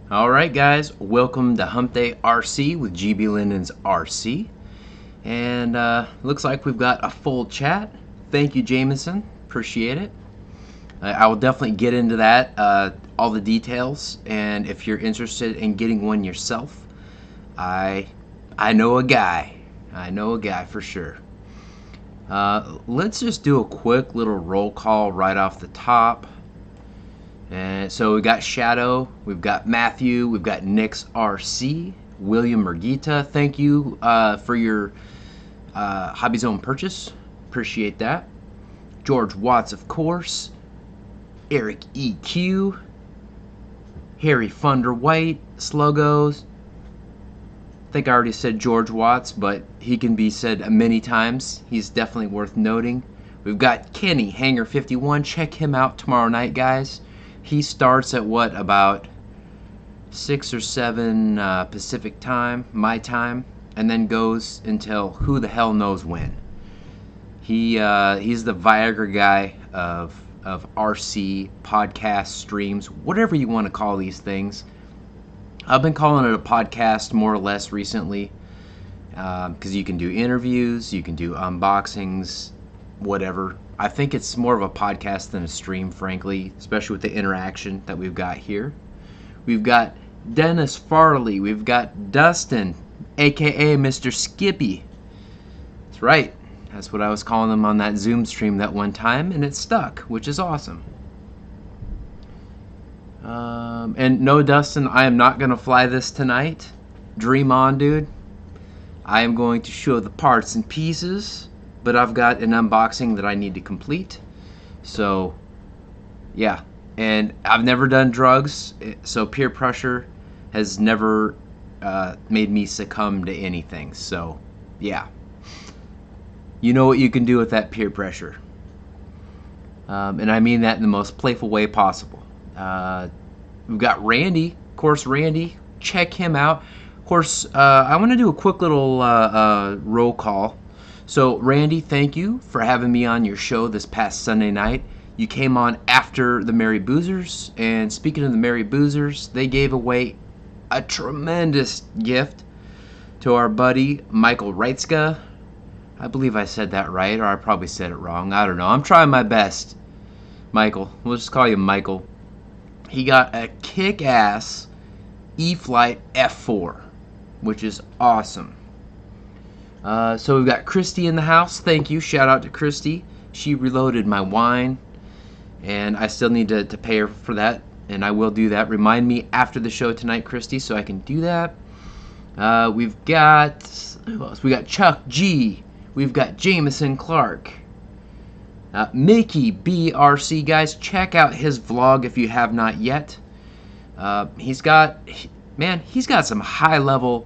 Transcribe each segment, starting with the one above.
Alright guys, welcome to Hump Day RC with GBLynden's RC. And looks like we've got a full chat. Thank you, Jameson. Appreciate it. I will definitely get into that, all the details, and if you're interested in getting one yourself, I know a guy. I know a guy for sure. Let's just do a quick little roll call right off the top. And so we got Shadow, we've got Matthew, we've got Nick's RC, William Mergita. Thank you for your Hobbyzone purchase. Appreciate that. George Watts, of course. Eric EQ. Harry Funder White. Sluggos. I think I already said George Watts, but he can be said many times. He's definitely worth noting. We've got Kenny, Hanger 51. Check him out tomorrow night, guys. He starts at what, about 6 or 7 Pacific time, my time, and then goes until who the hell knows when. He's the Viagra guy of RC podcast streams, whatever you want to call these things. I've been calling it a podcast more or less recently, because you can do interviews, you can do unboxings, whatever. I think it's more of a podcast than a stream, frankly, especially with the interaction that we've got here. We've got Dennis Farley. We've got Dustin, a.k.a. Mr. Skippy. That's right. That's what I was calling him on that Zoom stream that one time, and it stuck, which is awesome. And no, Dustin, I am not going to fly this tonight. Dream on, dude. I am going to show the parts and pieces, but I've got an unboxing that I need to complete. So, yeah. And I've never done drugs, so peer pressure has never made me succumb to anything. So, yeah. You know what you can do with that peer pressure. And I mean that in the most playful way possible. We've got Randy. Of course, Randy. Check him out. Of course, I want to do a quick little roll call. So, Randy, thank you for having me on your show this past Sunday night. You came on after the Merry Boozers, and speaking of the Merry Boozers, they gave away a tremendous gift to our buddy Michael Reitzka. I believe I said that right, or I probably said it wrong. I don't know. I'm trying my best. Michael. We'll just call you Michael. He got a kick-ass E-flite F4, which is awesome. So we've got Christy in the house. Thank you. Shout out to Christy. She reloaded my wine, and I still need to pay her for that, and I will do that. Remind me after the show tonight, Christy, so I can do that. We've got, who else? We got Chuck G. We've got Jameson Clark. Mickey BRC, guys, check out his vlog if you have not yet. He's got some high-level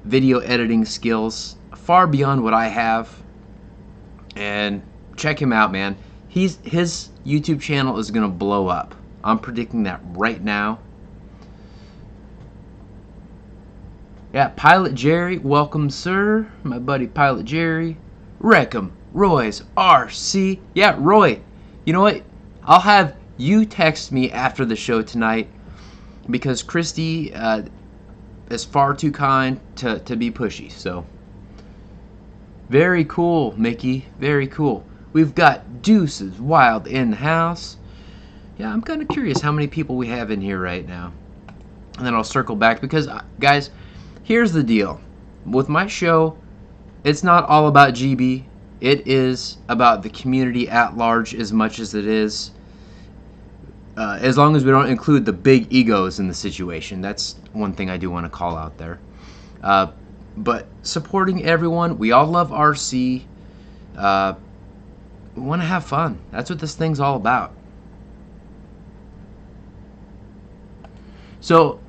video editing skills, far beyond what I have. And check him out, man. His YouTube channel is gonna blow up. I'm predicting that right now. Yeah, Pilot Jerry, welcome, sir. My buddy Pilot Jerry. Wreckham Roy's RC. Yeah, Roy, you know what? I'll have you text me after the show tonight, because Christy is far too kind to be pushy. So, very cool, Mickey. Very cool. We've got Deuces Wild in the house. Yeah, I'm kind of curious how many people we have in here right now. And then I'll circle back, because, guys, here's the deal. With my show, it's not all about GB. It is about the community at large as much as it is. As long as we don't include the big egos in the situation. That's one thing I do want to call out there. But supporting everyone. We all love RC. We want to have fun. That's what this thing's all about. So,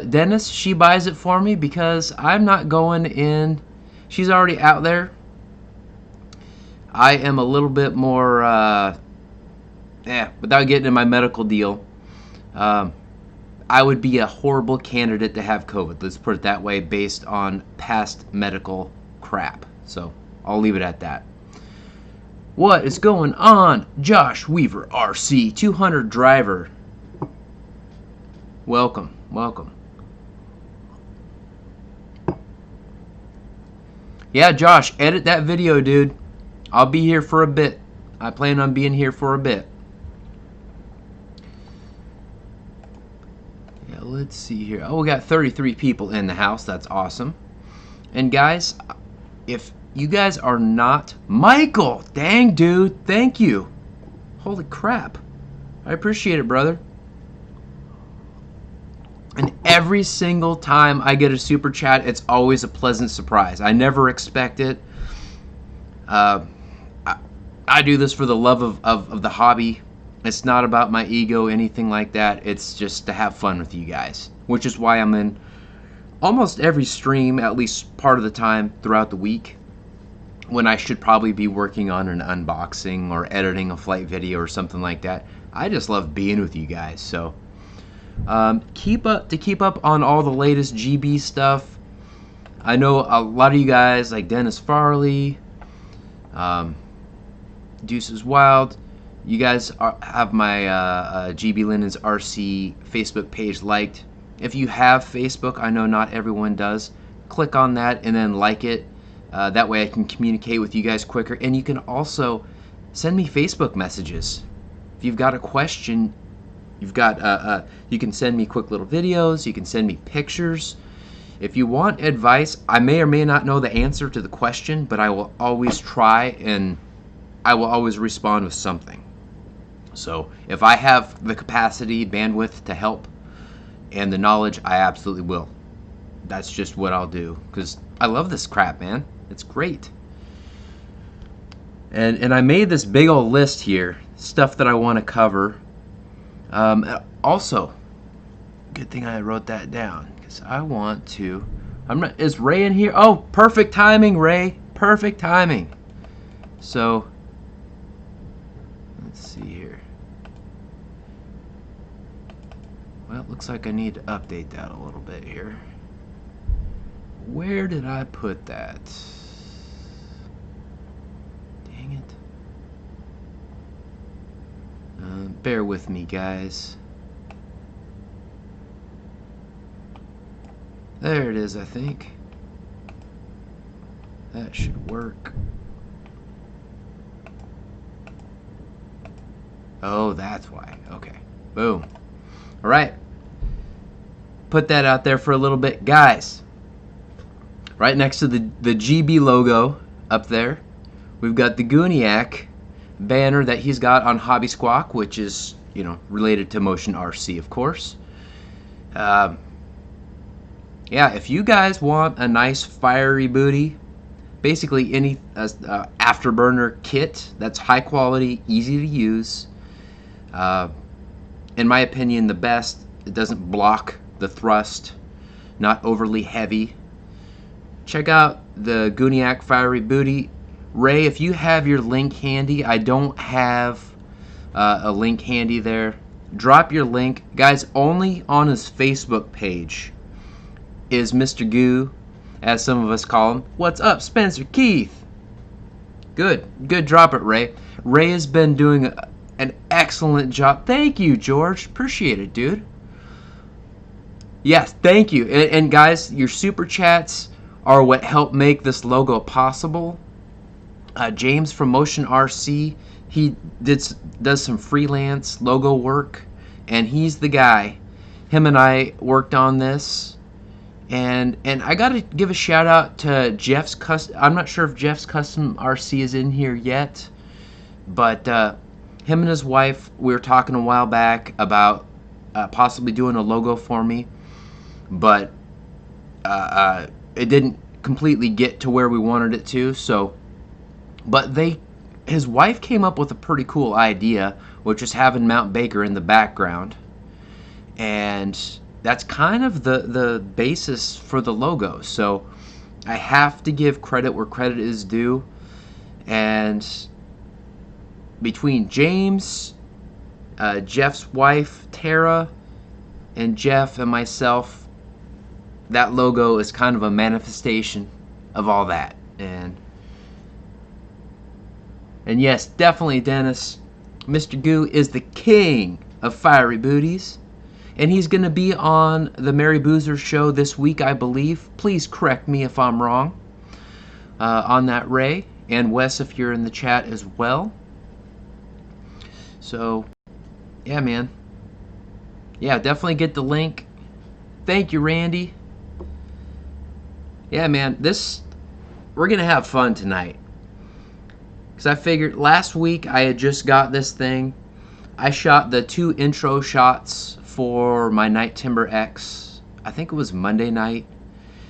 Dennis, she buys it for me because I'm not going in. She's already out there. I am a little bit more, without getting in my medical deal, I would be a horrible candidate to have COVID. Let's put it that way, based on past medical crap. So, I'll leave it at that. What is going on? Josh Weaver, RC 200 driver. Welcome. Welcome. Yeah, Josh, edit that video, dude. I'll be here for a bit. I plan on being here for a bit. Yeah, let's see here. Oh, we got 33 people in the house. That's awesome. And guys, if you guys are not... Michael! Dang, dude. Thank you. Holy crap. I appreciate it, brother. And every single time I get a super chat, it's always a pleasant surprise. I never expect it. I do this for the love of the hobby. It's not about my ego, anything like that. It's just to have fun with you guys, which is why I'm in almost every stream, at least part of the time throughout the week, when I should probably be working on an unboxing or editing a flight video or something like that. I just love being with you guys. So keep up on all the latest GB stuff. I know a lot of you guys, like Dennis Farley, Deuces Wild, you guys have my GBLynden's RC Facebook page liked. If you have Facebook, I know not everyone does, click on that and then like it. That way I can communicate with you guys quicker. And you can also send me Facebook messages. If you've got a question, you can send me quick little videos. You can send me pictures. If you want advice, I may or may not know the answer to the question, but I will always try and I will always respond with something. So if I have the capacity, bandwidth to help, and the knowledge, I absolutely will. That's just what I'll do, because I love this crap, man. It's great. And I made this big old list here, stuff that I want to cover. Also, good thing I wrote that down, because I want to... is Ray in here? Oh, perfect timing, Ray. Perfect timing. So, let's see here. Well, it looks like I need to update that a little bit here. Where did I put that? Dang it. Bear with me, guys. There it is, I think. That should work. Oh, that's why. Okay. Boom. All right. Put that out there for a little bit. Guys, right next to the GB logo up there, we've got the Gooniac banner that he's got on Hobby Squawk, which is, you know, related to Motion RC, of course. Yeah, if you guys want a nice fiery booty, basically any afterburner kit that's high quality, easy to use, in my opinion, the best. It doesn't block the thrust, not overly heavy. Check out the Gooniac Fiery Booty. Ray, if you have your link handy, I don't have a link handy there. Drop your link. Guys, only on his Facebook page is Mr. Goo, as some of us call him. What's up, Spencer Keith? Good. Good, drop it, Ray. Ray has been doing an excellent job. Thank you, George. Appreciate it, dude. Yes, thank you. And guys, your super chats are what help make this logo possible. James from Motion RC, he does some freelance logo work, and he's the guy. Him and I worked on this, and I gotta give a shout out to Jeff's Custom. I'm not sure if Jeff's Custom RC is in here yet, but him and his wife, we were talking a while back about possibly doing a logo for me, but it didn't completely get to where we wanted it to. So, but his wife came up with a pretty cool idea, which is having Mount Baker in the background, and that's kind of the basis for the logo. So I have to give credit where credit is due, and between James, Jeff's wife Tara, and Jeff and myself, that logo is kind of a manifestation of all that. And yes, definitely, Dennis, Mr. Goo is the king of fiery booties. And he's going to be on the Mary Boozer show this week, I believe. Please correct me if I'm wrong on that, Ray. And Wes, if you're in the chat as well. So, yeah, man. Yeah, definitely get the link. Thank you, Randy. Yeah, man, we're going to have fun tonight. Because I figured last week I had just got this thing. I shot the 2 intro shots for my Night Timber X. I think it was Monday night.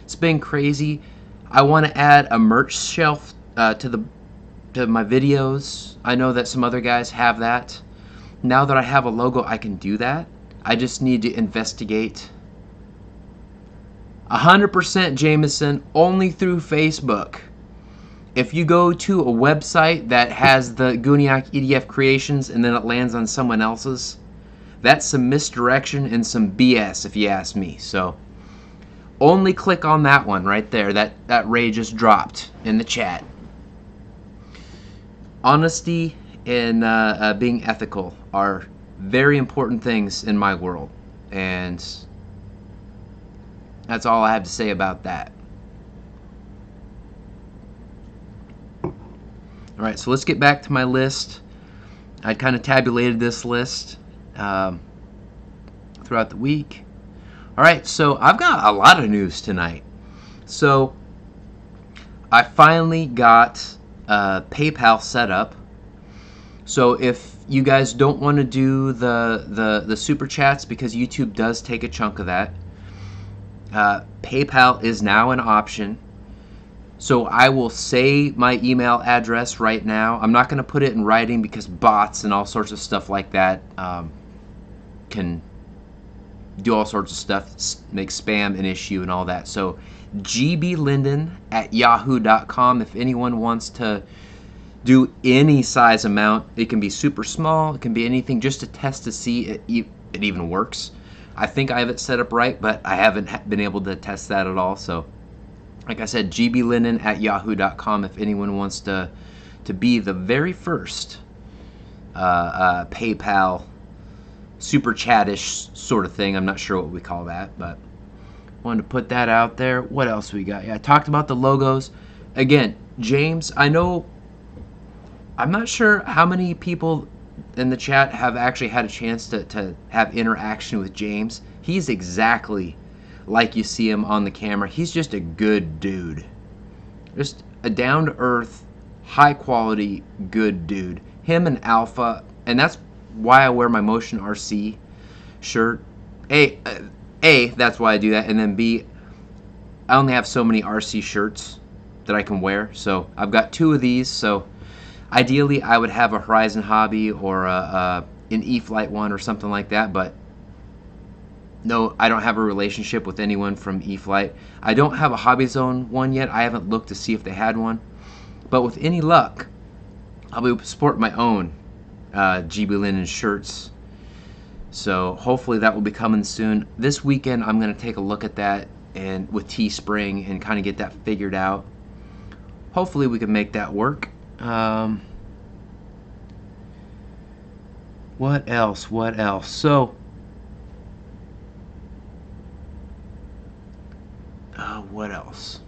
It's been crazy. I want to add a merch shelf to my videos. I know that some other guys have that. Now that I have a logo, I can do that. I just need to investigate. 100% Jameson, only through Facebook. If you go to a website that has the Guniak EDF creations and then it lands on someone else's, that's some misdirection and some BS if you ask me. So only click on that one right there that Ray just dropped in the chat. Honesty and being ethical are very important things in my world, and that's all I have to say about that. Alright, so let's get back to my list. I kind of tabulated this list throughout the week. Alright, so I've got a lot of news tonight. So I finally got PayPal set up. So if you guys don't want to do the super chats, because YouTube does take a chunk of that, PayPal is now an option. So I will say my email address right now. I'm not going to put it in writing because bots and all sorts of stuff like that can do all sorts of stuff, make spam an issue and all that. So GBLynden@yahoo.com. If anyone wants to do any size amount, it can be super small, it can be anything, just to test to see it even works. I think I have it set up right, but I haven't been able to test that at all. So like I said, GBLynden@yahoo.com if anyone wants to be the very first PayPal super chattish sort of thing. I'm not sure what we call that, but wanted to put that out there. What else we got? Yeah, I talked about the logos. Again, James, I know, I'm not sure how many people in the chat have actually had a chance to have interaction with James. He's exactly like you see him on the camera. He's just a good dude. Just a down-to-earth, high-quality, good dude. Him and Alpha, and that's why I wear my Motion RC shirt. A, that's why I do that, and then B, I only have so many RC shirts that I can wear, so I've got 2 of these, so ideally I would have a Horizon Hobby or an E-flite one or something like that, but no, I don't have a relationship with anyone from E-flite. I don't have a Hobbyzone one yet. I haven't looked to see if they had one. But with any luck, I'll be supporting my own GBLynden shirts. So hopefully that will be coming soon. This weekend I'm going to take a look at that and with Teespring and kind of get that figured out. Hopefully we can make that work. What else? So what else?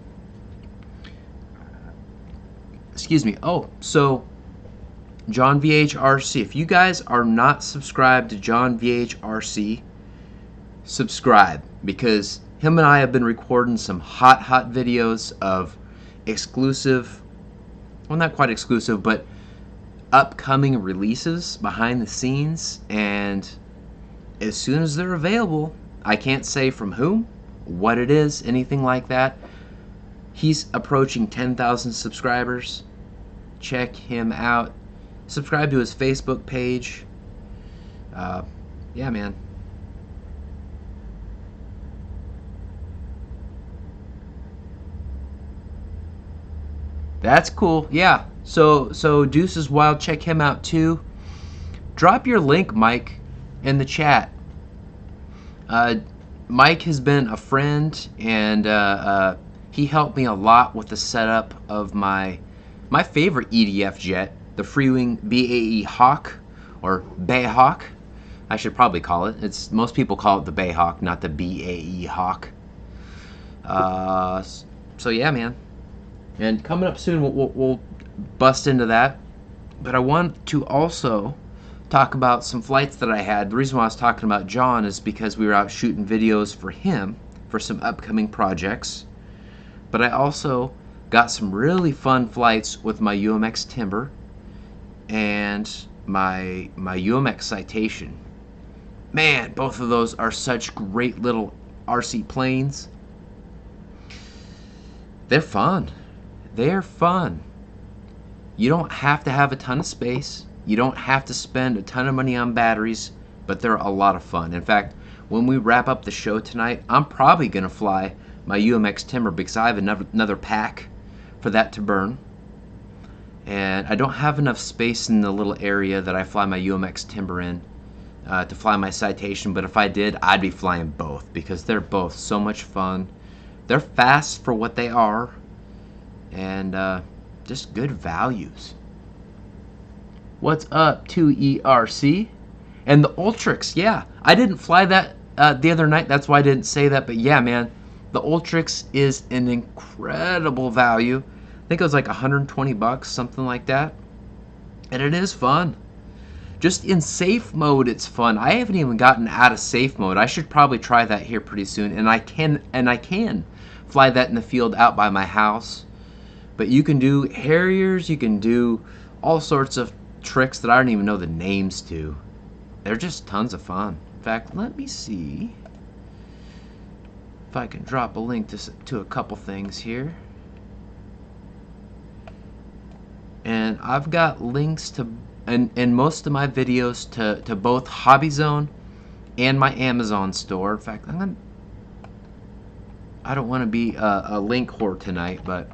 Excuse me. Oh, so John VH RC. If you guys are not subscribed to John VH RC, subscribe, because him and I have been recording some hot videos of exclusive, well, not quite exclusive, but upcoming releases behind the scenes, and as soon as they're available, I can't say from whom, what it is, anything like that. He's approaching 10,000 subscribers. Check him out. Subscribe to his Facebook page. Yeah, man. That's cool. Yeah. So Deuce is Wild. Check him out too. Drop your link, Mike, in the chat. Mike has been a friend, and he helped me a lot with the setup of my favorite EDF jet, the Freewing BAE Hawk, or Bay Hawk. I should probably call it. It's most people call it the Bayhawk, not the BAE Hawk. So yeah, man. And coming up soon, we'll bust into that. But I want to also talk about some flights that I had. The reason why I was talking about John is because we were out shooting videos for him for some upcoming projects. But I also got some really fun flights with my UMX Timber and my UMX Citation. Man, both of those are such great little RC planes. They're fun. They're fun. You don't have to have a ton of space. You don't have to spend a ton of money on batteries, but they're a lot of fun. In fact, when we wrap up the show tonight, I'm probably going to fly my UMX Timber because I have another pack for that to burn. And I don't have enough space in the little area that I fly my UMX Timber in to fly my Citation, but if I did, I'd be flying both because they're both so much fun. They're fast for what they are, and just good values. What's up, 2ERC? And the Ultrix, yeah. I didn't fly that the other night, that's why I didn't say that, but yeah, man, the Ultrix is an incredible value. I think it was like 120 bucks, something like that. And it is fun. Just in safe mode, it's fun. I haven't even gotten out of safe mode. I should probably try that here pretty soon, and I can fly that in the field out by my house. But you can do Harriers, you can do all sorts of tricks that I don't even know the names to. They're just tons of fun. In fact, let me see if I can drop a link to a couple things here. And I've got links to in most of my videos to both Hobbyzone and my Amazon store. In fact, I don't want to be a link whore tonight, but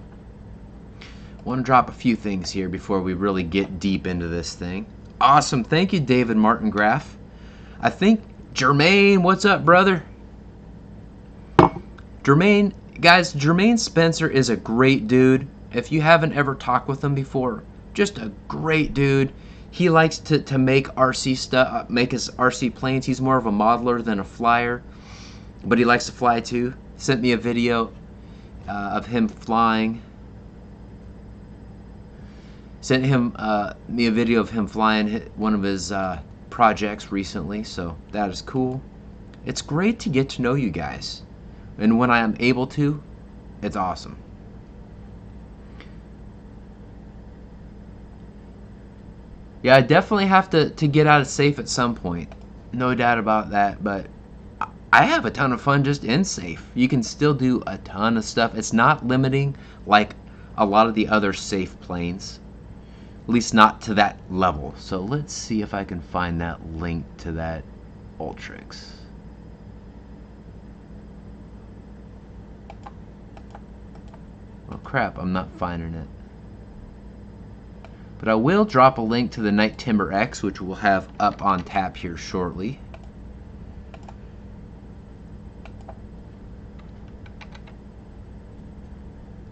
I want to drop a few things here before we really get deep into this thing. Awesome. Thank you, David Martin Graff. I think Jermaine, what's up, brother? Jermaine, guys, Jermaine Spencer is a great dude. If you haven't ever talked with him before, just a great dude. He likes to make RC stuff, make his RC planes. He's more of a modeler than a flyer, but he likes to fly too. He sent me a video of him flying. Sent him me a video of him flying one of his projects recently, so that is cool. It's great to get to know you guys, and when I am able to, it's awesome. Yeah, I definitely have to get out of safe at some point. No doubt about that, but I have a ton of fun just in safe. You can still do a ton of stuff. It's not limiting like a lot of the other safe planes. At least not to that level. So let's see if I can find that link to that Ultrix. Oh crap, I'm not finding it. But I will drop a link to the Night Timber X, which we'll have up on tap here shortly.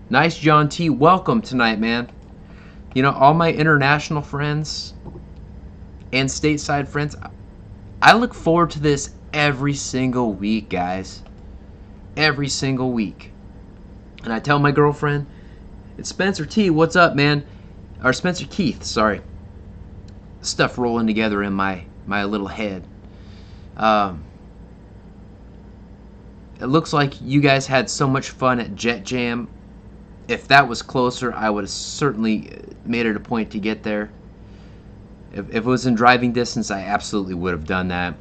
Nice, John T. Welcome tonight, man. You know, all my international friends and stateside friends, I look forward to this every single week, guys. Every single week. And I tell my girlfriend, it's Spencer T. What's up, man? Or Spencer Keith, sorry. Stuff rolling together in my little head. It looks like you guys had so much fun at Jet Jam. If that was closer, I would have certainly made it a point to get there. If it was in driving distance, I absolutely would have done that.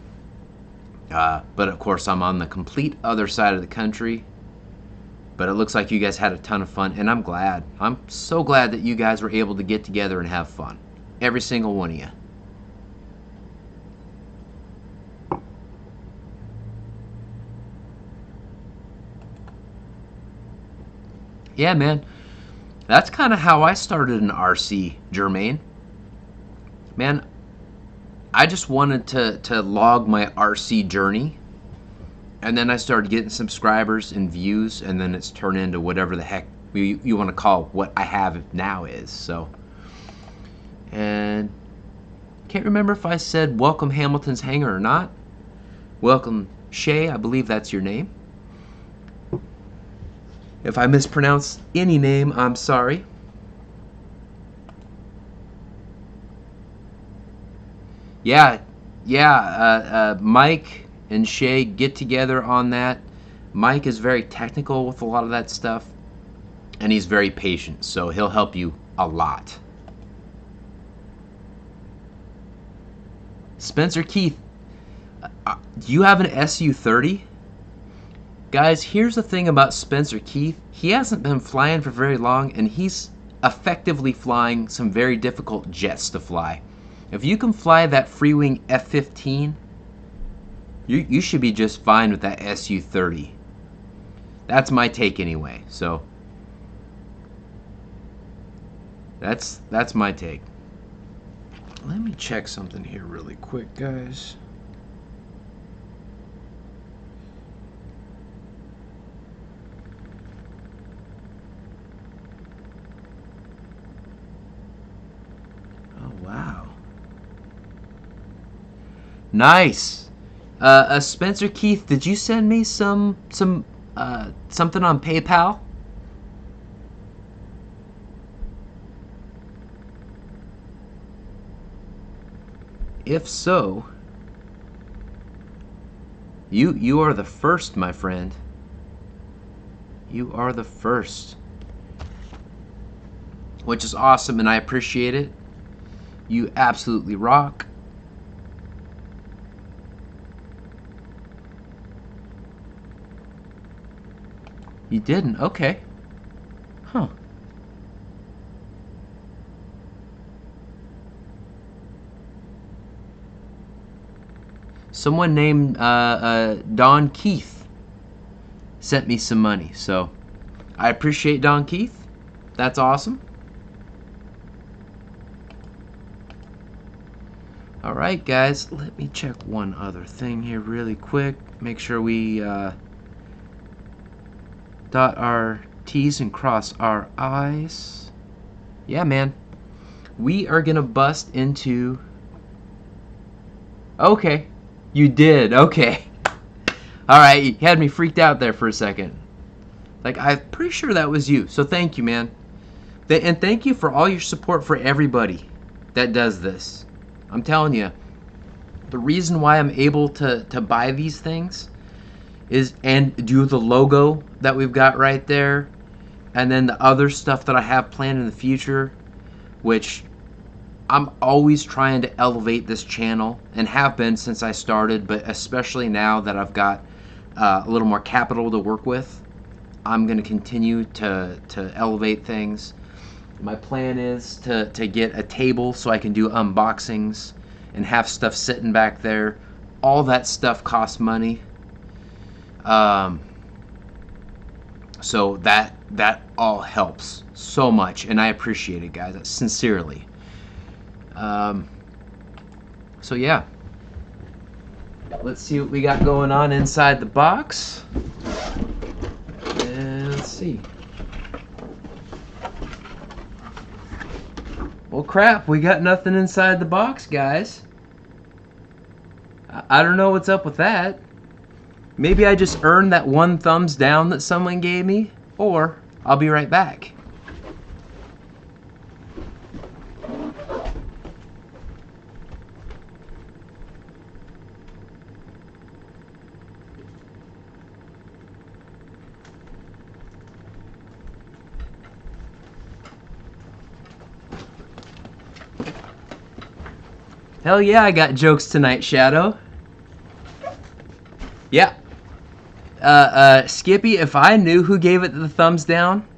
But of course, I'm on the complete other side of the country. But it looks like you guys had a ton of fun, and I'm glad. I'm so glad that you guys were able to get together and have fun. Every single one of you. Yeah, man. That's kind of how I started in RC, Jermaine. Man, I just wanted to log my RC journey. And then I started getting subscribers and views, and then it's turned into whatever the heck you want to call what I have now is. So, and Can't remember if I said welcome Hamilton's Hangar or not. Welcome Shay, I believe that's your name. If I mispronounce any name, I'm sorry. Yeah, Mike and Shay get together on that. Mike is very technical with a lot of that stuff, and he's very patient, so he'll help you a lot. Spencer Keith, do you have an SU-30? Guys, here's the thing about Spencer Keith. He hasn't been flying for very long, and he's effectively flying some very difficult jets to fly. If you can fly that Freewing F-15, you should be just fine with that SU-30. That's my take anyway, so that's my take. Let me check something here really quick, guys. Oh, wow. Nice. Spencer Keith, did you send me something on PayPal? If so, you are the first, my friend. You are the first. Which is awesome, and I appreciate it. You absolutely rock. You didn't? Okay. Huh. Someone named Don Keith sent me some money, so I appreciate Don Keith. That's awesome. Alright, guys, let me check one other thing here really quick. Make sure we dot our T's and cross our I's. Yeah, man. We are gonna bust into... Okay. You did. Okay. Alright, you had me freaked out there for a second. Like, I'm pretty sure that was you. So thank you, man. And thank you for all your support for everybody that does this. I'm telling you, the reason why I'm able to buy these things is, and do the logo that we've got right there, and then the other stuff that I have planned in the future, which I'm always trying to elevate this channel, and have been since I started, but especially now that I've got a little more capital to work with, I'm going to continue to elevate things. My plan is to get a table so I can do unboxings and have stuff sitting back there. All that stuff costs money. So that all helps so much, and I appreciate it, guys, sincerely. So yeah, let's see what we got going on inside the box. And let's see. Well, crap, we got nothing inside the box, guys. I don't know what's up with that. Maybe I just earned that one thumbs down that someone gave me, or I'll be right back. Hell yeah, I got jokes tonight, Shadow. Yeah. Skippy, if I knew who gave it the thumbs down,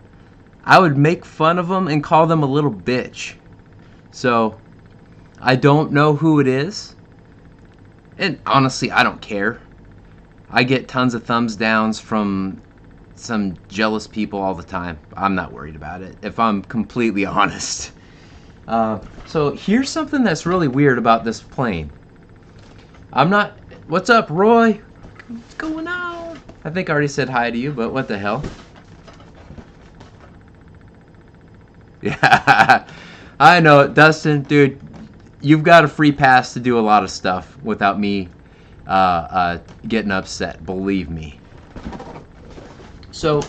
I would make fun of them and call them a little bitch. So, I don't know who it is. And honestly, I don't care. I get tons of thumbs downs from some jealous people all the time. I'm not worried about it, if I'm completely honest. So here's something that's really weird about this plane. What's up, Roy? What's going on? I think I already said hi to you, but what the hell? Yeah, I know, Dustin, dude. you've got a free pass to do a lot of stuff without me getting upset, believe me. So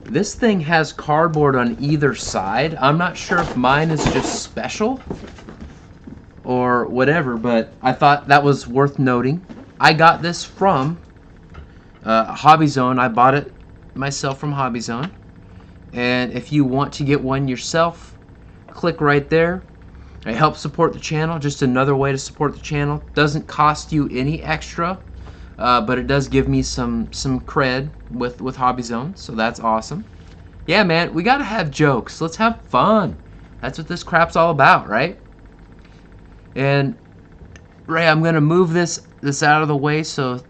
this thing has cardboard on either side. I'm not sure if mine is just special or whatever, but I thought that was worth noting. I got this from Hobbyzone. I bought it myself from Hobbyzone. And if you want to get one yourself, click right there. It helps support the channel. Just another way to support the channel. Doesn't cost you any extra, but it does give me some cred with Hobbyzone, so that's awesome. Yeah, man, we gotta have jokes. Let's have fun. That's what this crap's all about, right? And Ray, I'm gonna move this out of the way so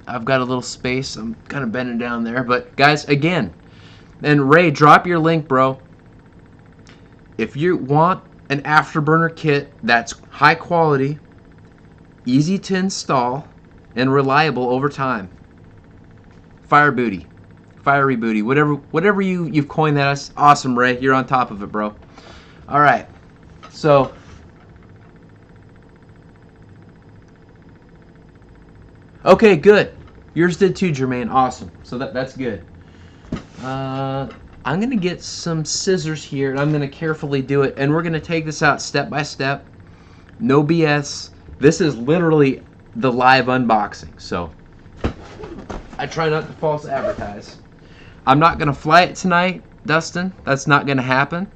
I've got a little space. I'm kind of bending down there, but guys, again, and Ray, drop your link, bro. If you want an afterburner kit that's high quality, easy to install, and reliable over time, fiery booty, whatever you've coined that. That's awesome, Ray. You're on top of it, bro. All right, so okay, good. Yours did too, Jermaine. Awesome. So that's good. I'm going to get some scissors here, and I'm going to carefully do it. And we're going to take this out step by step. No BS. This is literally the live unboxing. So I try not to false advertise. I'm not going to fly it tonight, Dustin. That's not going to happen.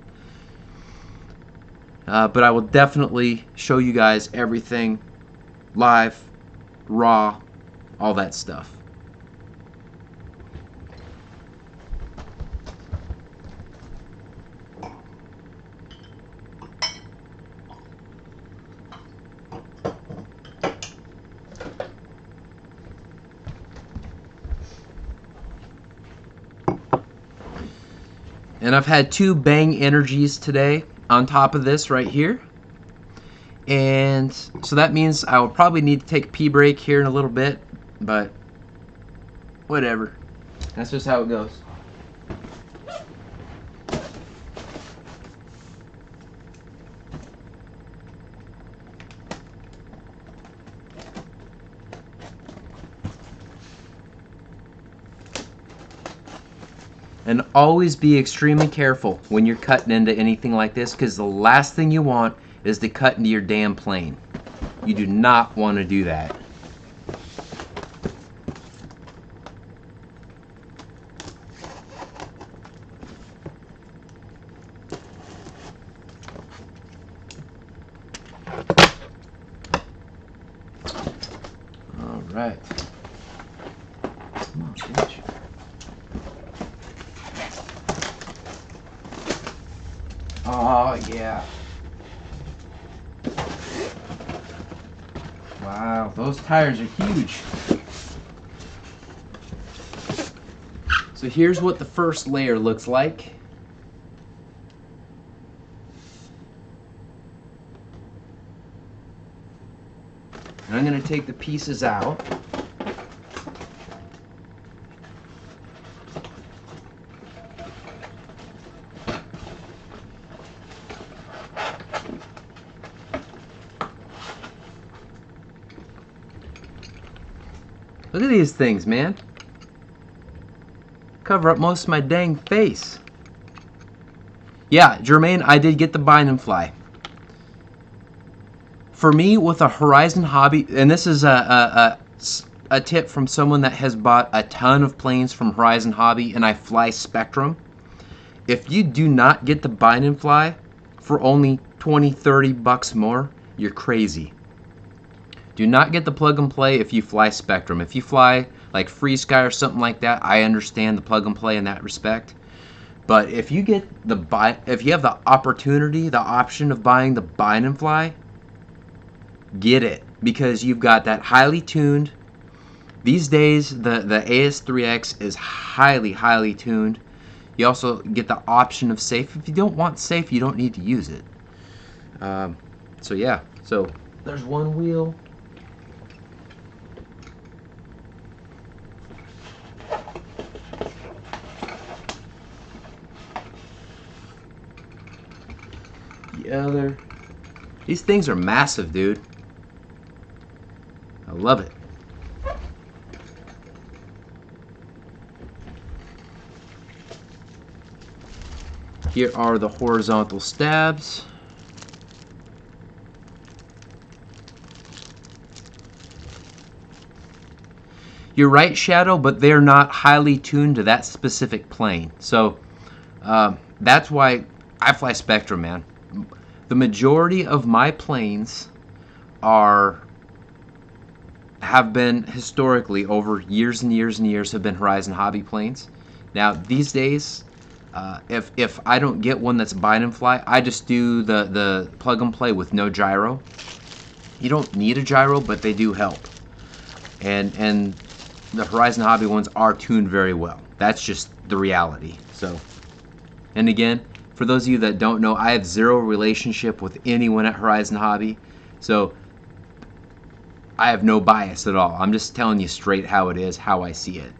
But I will definitely show you guys everything live, raw, all that stuff. And I've had 2 Bang Energies today on top of this right here. And so that means I will probably need to take a pee break here in a little bit, but whatever. That's just how it goes. And always be extremely careful when you're cutting into anything like this, because the last thing you want is to cut into your damn plane. You do not want to do that. All right. Come on, bitch. Oh, yeah. Wow, those tires are huge. So here's what the first layer looks like. And I'm going to take the pieces out. Look at these things, man. Cover up most of my dang face. Yeah, Jermaine, I did get the bind and fly. For me, with a Horizon Hobby, and this is a tip from someone that has bought a ton of planes from Horizon Hobby, and I fly Spectrum. If you do not get the bind and fly for only 20, 30 bucks more, you're crazy. Do not get the plug and play if you fly Spectrum. If you fly like Free Sky or something like that, I understand the plug and play in that respect. But if you get if you have the opportunity, the option of buying the bind and fly, get it, because you've got that highly tuned. These days, the AS3X is highly tuned. You also get the option of safe. If you don't want safe, you don't need to use it. So yeah, so there's one wheel. The other. These things are massive, dude. I love it. Here are the horizontal stabs. You're right, Shadow, but they're not highly tuned to that specific plane. So that's why I fly Spectrum, man. The majority of my planes have been historically over years and years and years have been Horizon Hobby planes. Now these days, if I don't get one that's bind and fly, I just do the plug and play with no gyro. You don't need a gyro, but they do help. And the Horizon Hobby ones are tuned very well. That's just the reality. So, and again, for those of you that don't know, I have zero relationship with anyone at Horizon Hobby, so I have no bias at all. I'm just telling you straight how it is, how I see it.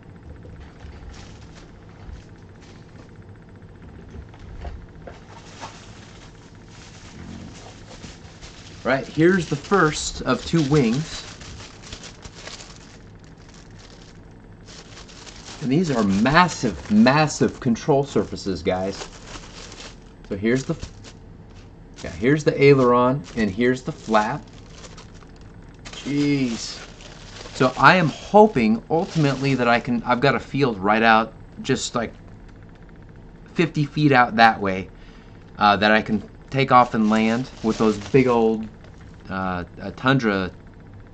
Right, here's the first of 2 wings. And these are massive, massive control surfaces, guys. So here's the aileron, and here's the flap. Jeez. So I am hoping ultimately that I've got a field right out, just like 50 feet out that way, that I can take off and land with those big old Tundra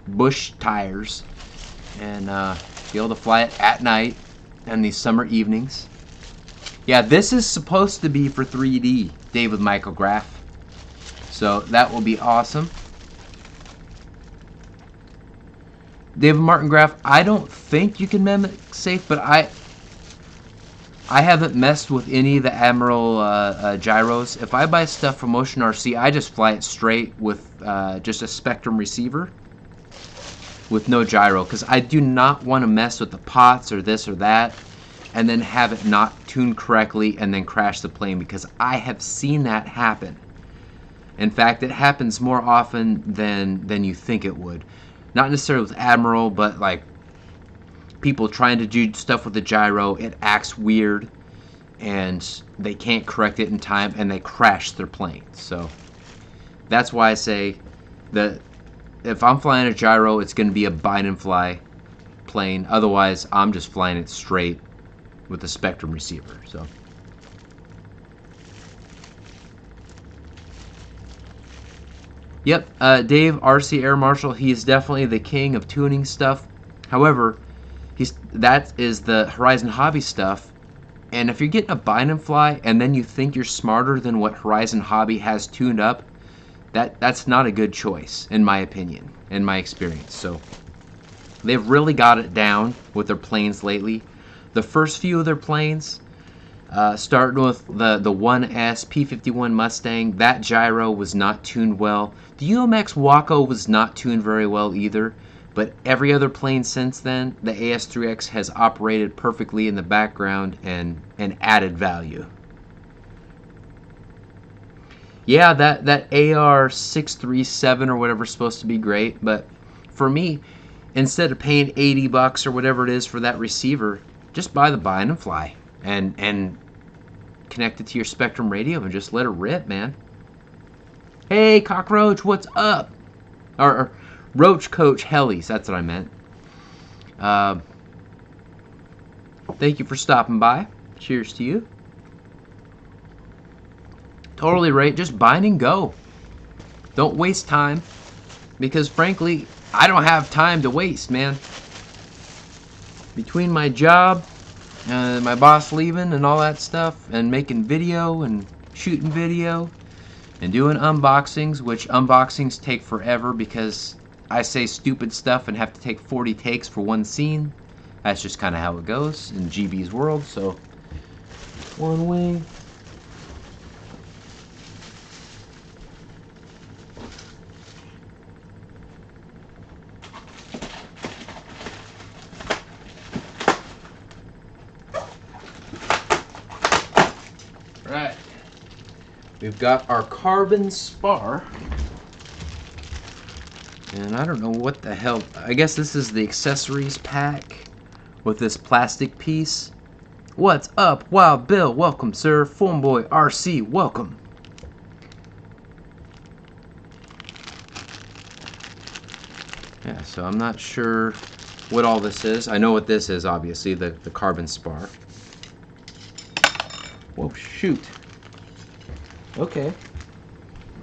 bush tires, and be able to fly it at night and these summer evenings. Yeah, this is supposed to be for 3D, David Michael Graff. So that will be awesome. David Martin Graff, I don't think you can mimic safe, but I haven't messed with any of the Admiral gyros. If I buy stuff from Motion RC, I just fly it straight with just a Spectrum receiver with no gyro, because I do not want to mess with the pots or this or that and then have it not tuned correctly and then crash the plane, because I have seen that happen. In fact, it happens more often than you think it would. Not necessarily with Admiral, but like people trying to do stuff with the gyro, it acts weird and they can't correct it in time and they crash their plane. So that's why I say that if I'm flying a gyro, it's going to be a bind and fly plane. Otherwise, I'm just flying it straight with the Spectrum receiver. So yep, Dave RC Air Marshal, he's definitely the king of tuning stuff. However, that is the Horizon Hobby stuff, and if you're getting a bind and fly and then you think you're smarter than what Horizon Hobby has tuned up, that's not a good choice, in my opinion, in my experience. So they've really got it down with their planes lately. The first few of their planes, starting with the 1S P51 Mustang, that gyro was not tuned well. The UMX Waco was not tuned very well either. But every other plane since then, the AS3X has operated perfectly in the background and added value. Yeah, that AR637 or whatever is supposed to be great, but for me, instead of paying $80 or whatever it is for that receiver, just buy the bind and fly and connect it to your Spectrum radio and just let it rip, man. Hey, Cockroach, what's up? Or Roach Coach Hellies, that's what I meant. Thank you for stopping by. Cheers to you. Totally right, just bind and go. Don't waste time, because frankly, I don't have time to waste, man. Between my job, my boss leaving and all that stuff, and making video and shooting video and doing unboxings, which unboxings take forever because I say stupid stuff and have to take 40 takes for one scene. That's just kind of how it goes in GB's world. So, one wing. Right. We've got our carbon spar. And I don't know what the hell. I guess this is the accessories pack with this plastic piece. What's up, Wild Bill? Welcome, sir. Phoneboy RC, welcome. Yeah, so I'm not sure what all this is. I know what this is, obviously, the carbon spar. Whoa, shoot. Okay.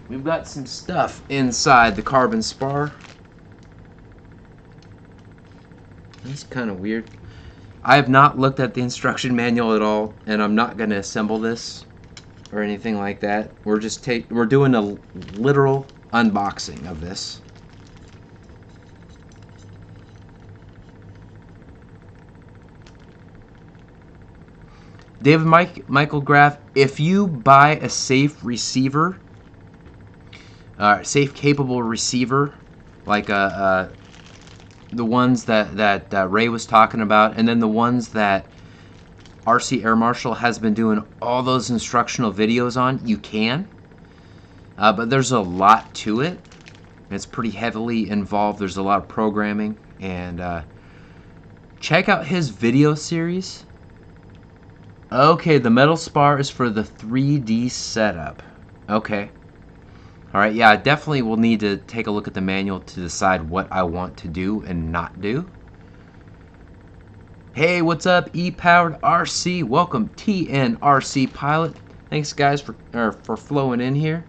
We've got some stuff inside the carbon spar. That's kind of weird. I have not looked at the instruction manual at all, and I'm not going to assemble this or anything like that. We're doing a literal unboxing of this. David Michael Graff, if you buy a safe receiver, safe capable receiver, like the ones that Ray was talking about, and then the ones that RC Air Marshal has been doing all those instructional videos on, you can. But there's a lot to it. It's pretty heavily involved. There's a lot of programming. And check out his video series. Okay, the metal spar is for the 3D setup. Okay. Alright, yeah, I definitely will need to take a look at the manual to decide what I want to do and not do. Hey, what's up, E-powered RC? Welcome, TNRC Pilot. Thanks, guys, for flowing in here.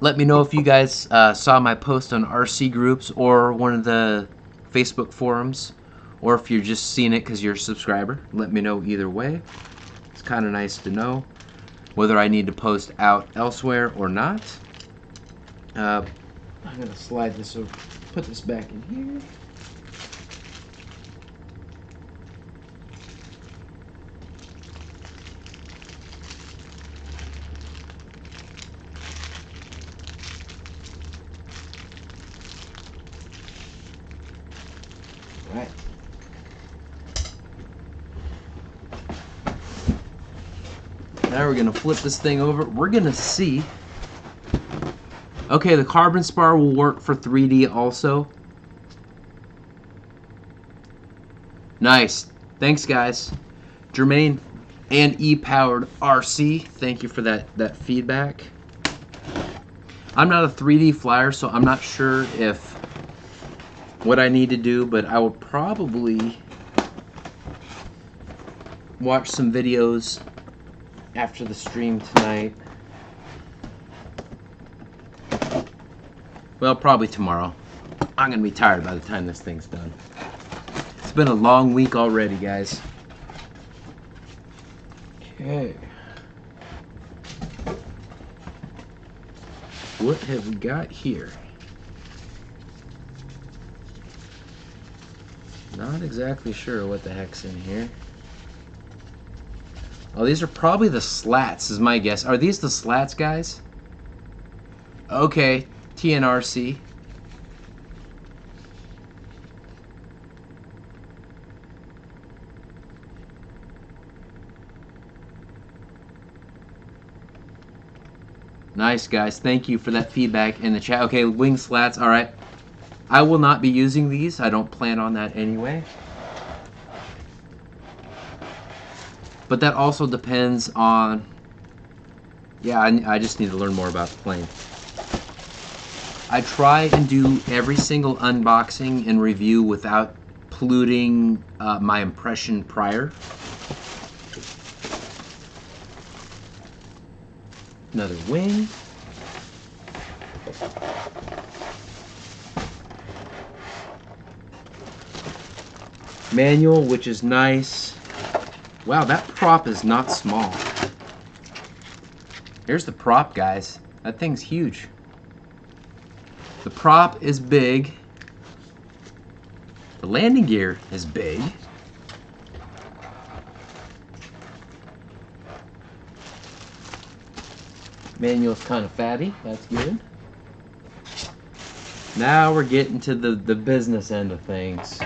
Let me know if you guys saw my post on RC groups or one of the Facebook forums, or if you're just seeing it because you're a subscriber. Let me know either way. It's kind of nice to know whether I need to post out elsewhere or not. I'm going to slide this over, put this back in here. All right. Now we're going to flip this thing over. We're going to see. Okay, the carbon spar will work for 3D also. Nice. Thanks, guys. Jermaine and E-powered RC, thank you for that feedback. I'm not a 3D flyer, so I'm not sure if what I need to do, but I will probably watch some videos after the stream tonight. Well, probably tomorrow. I'm gonna be tired by the time this thing's done. It's been a long week already, guys. Okay. What have we got here? Not exactly sure what the heck's in here. Oh, these are probably the slats, is my guess. Are these the slats, guys? Okay, TNRC. Nice, guys. Thank you for that feedback in the chat. Okay, wing slats. All right. I will not be using these. I don't plan on that anyway. But that also depends on... Yeah, I just need to learn more about the plane. I try and do every single unboxing and review without polluting my impression prior. Another wing. Manual, which is nice. Wow, that prop is not small. Here's the prop, guys. That thing's huge. The prop is big. The landing gear is big. Manual's kind of fatty. That's good. Now we're getting to the business end of things.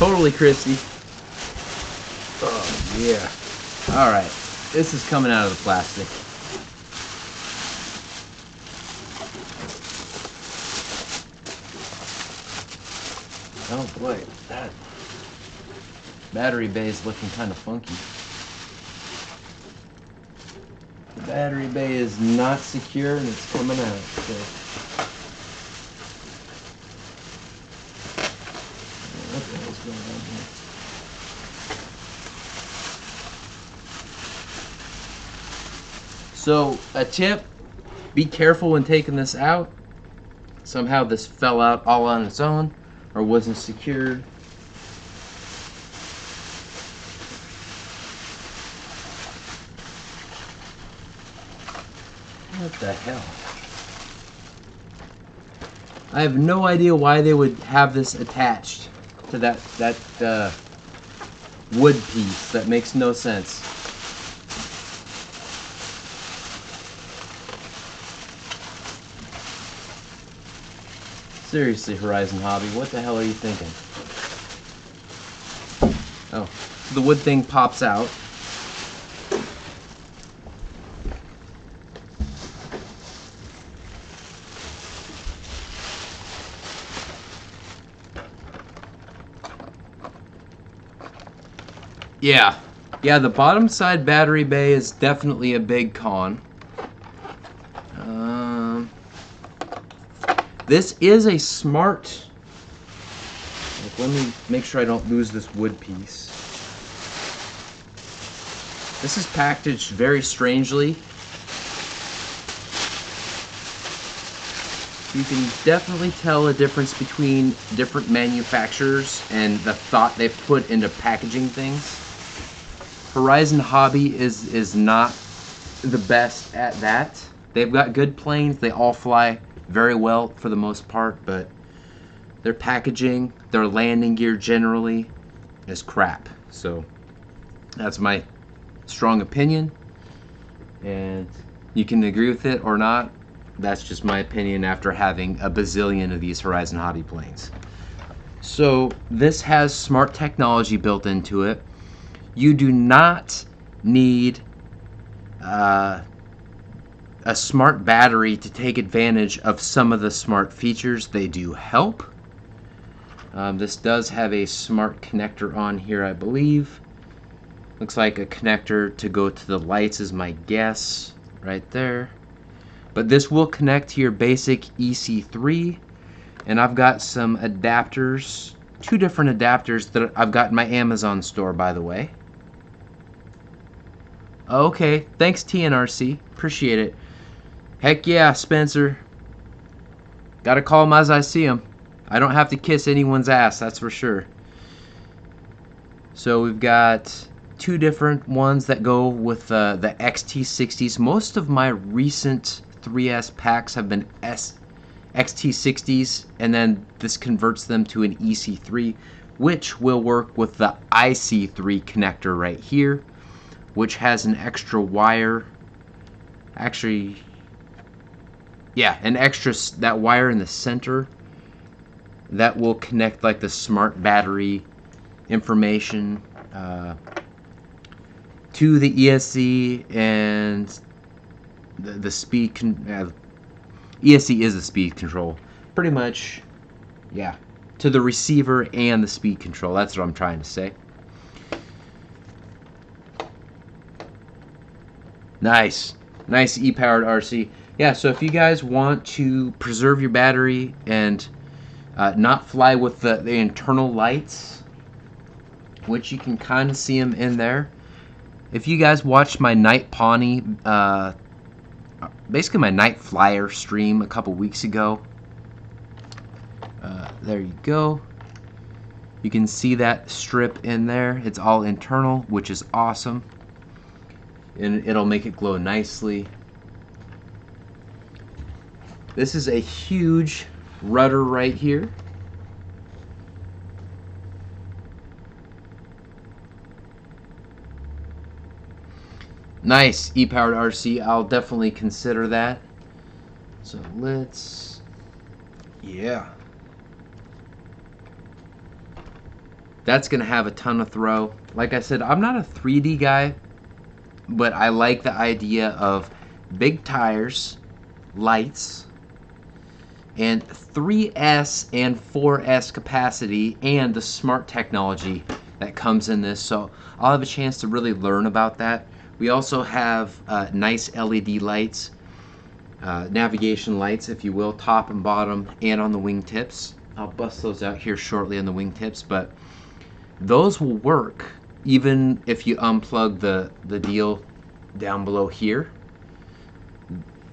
Totally crispy. Oh yeah. Alright. This is coming out of the plastic. Oh boy, that battery bay is looking kind of funky. The battery bay is not secure and it's coming out. So. What the hell's going on here? So, a tip, be careful when taking this out. Somehow this fell out all on its own or wasn't secured. What the hell? I have no idea why they would have this attached to that wood piece. That makes no sense. Seriously, Horizon Hobby, what the hell are you thinking? Oh, so the wood thing pops out. Yeah, the bottom side battery bay is definitely a big con. This is a smart, let me make sure I don't lose this wood piece. This is packaged very strangely. You can definitely tell a difference between different manufacturers and the thought they've put into packaging things. Horizon Hobby is not the best at that. They've got good planes, they all fly very well for the most part, but their packaging, their landing gear generally is crap. So that's my strong opinion, and you can agree with it or not. That's just my opinion after having a bazillion of these Horizon Hobby planes. So this has smart technology built into it. You do not need a smart battery to take advantage of some of the smart features. They do help. This does have a smart connector on here, I believe. Looks like a connector to go to the lights is my guess right there. But this will connect to your basic EC3, and I've got some adapters, 2 different adapters that I've got in my Amazon store, by the way. Okay, thanks TNRC, appreciate it. Heck yeah, Spencer. Gotta call them as I see them. I don't have to kiss anyone's ass, that's for sure. So we've got 2 different ones that go with the XT60s. Most of my recent 3S packs have been XT60s, and then this converts them to an EC3, which will work with the IC3 connector right here, which has an extra wire. Actually, yeah, that wire in the center that will connect like the smart battery information to the ESC, and the speed ESC is the speed control, pretty much. Yeah, to the receiver and the speed control. That's what I'm trying to say. Nice E-powered RC. Yeah, so if you guys want to preserve your battery and not fly with the internal lights, which you can kind of see them in there. If you guys watched my Night Pawnee, basically my Night Flyer stream a couple weeks ago, there you go. You can see that strip in there. It's all internal, which is awesome. And it'll make it glow nicely. This is a huge rudder right here. Nice E-powered RC. I'll definitely consider that. So let's, yeah. That's going to have a ton of throw. Like I said, I'm not a 3D guy, but I like the idea of big tires, lights, and 3S and 4S capacity, and the smart technology that comes in this. So I'll have a chance to really learn about that. We also have nice LED lights, navigation lights, if you will, top and bottom, and on the wingtips. I'll bust those out here shortly on the wingtips, but those will work even if you unplug the deal down below here.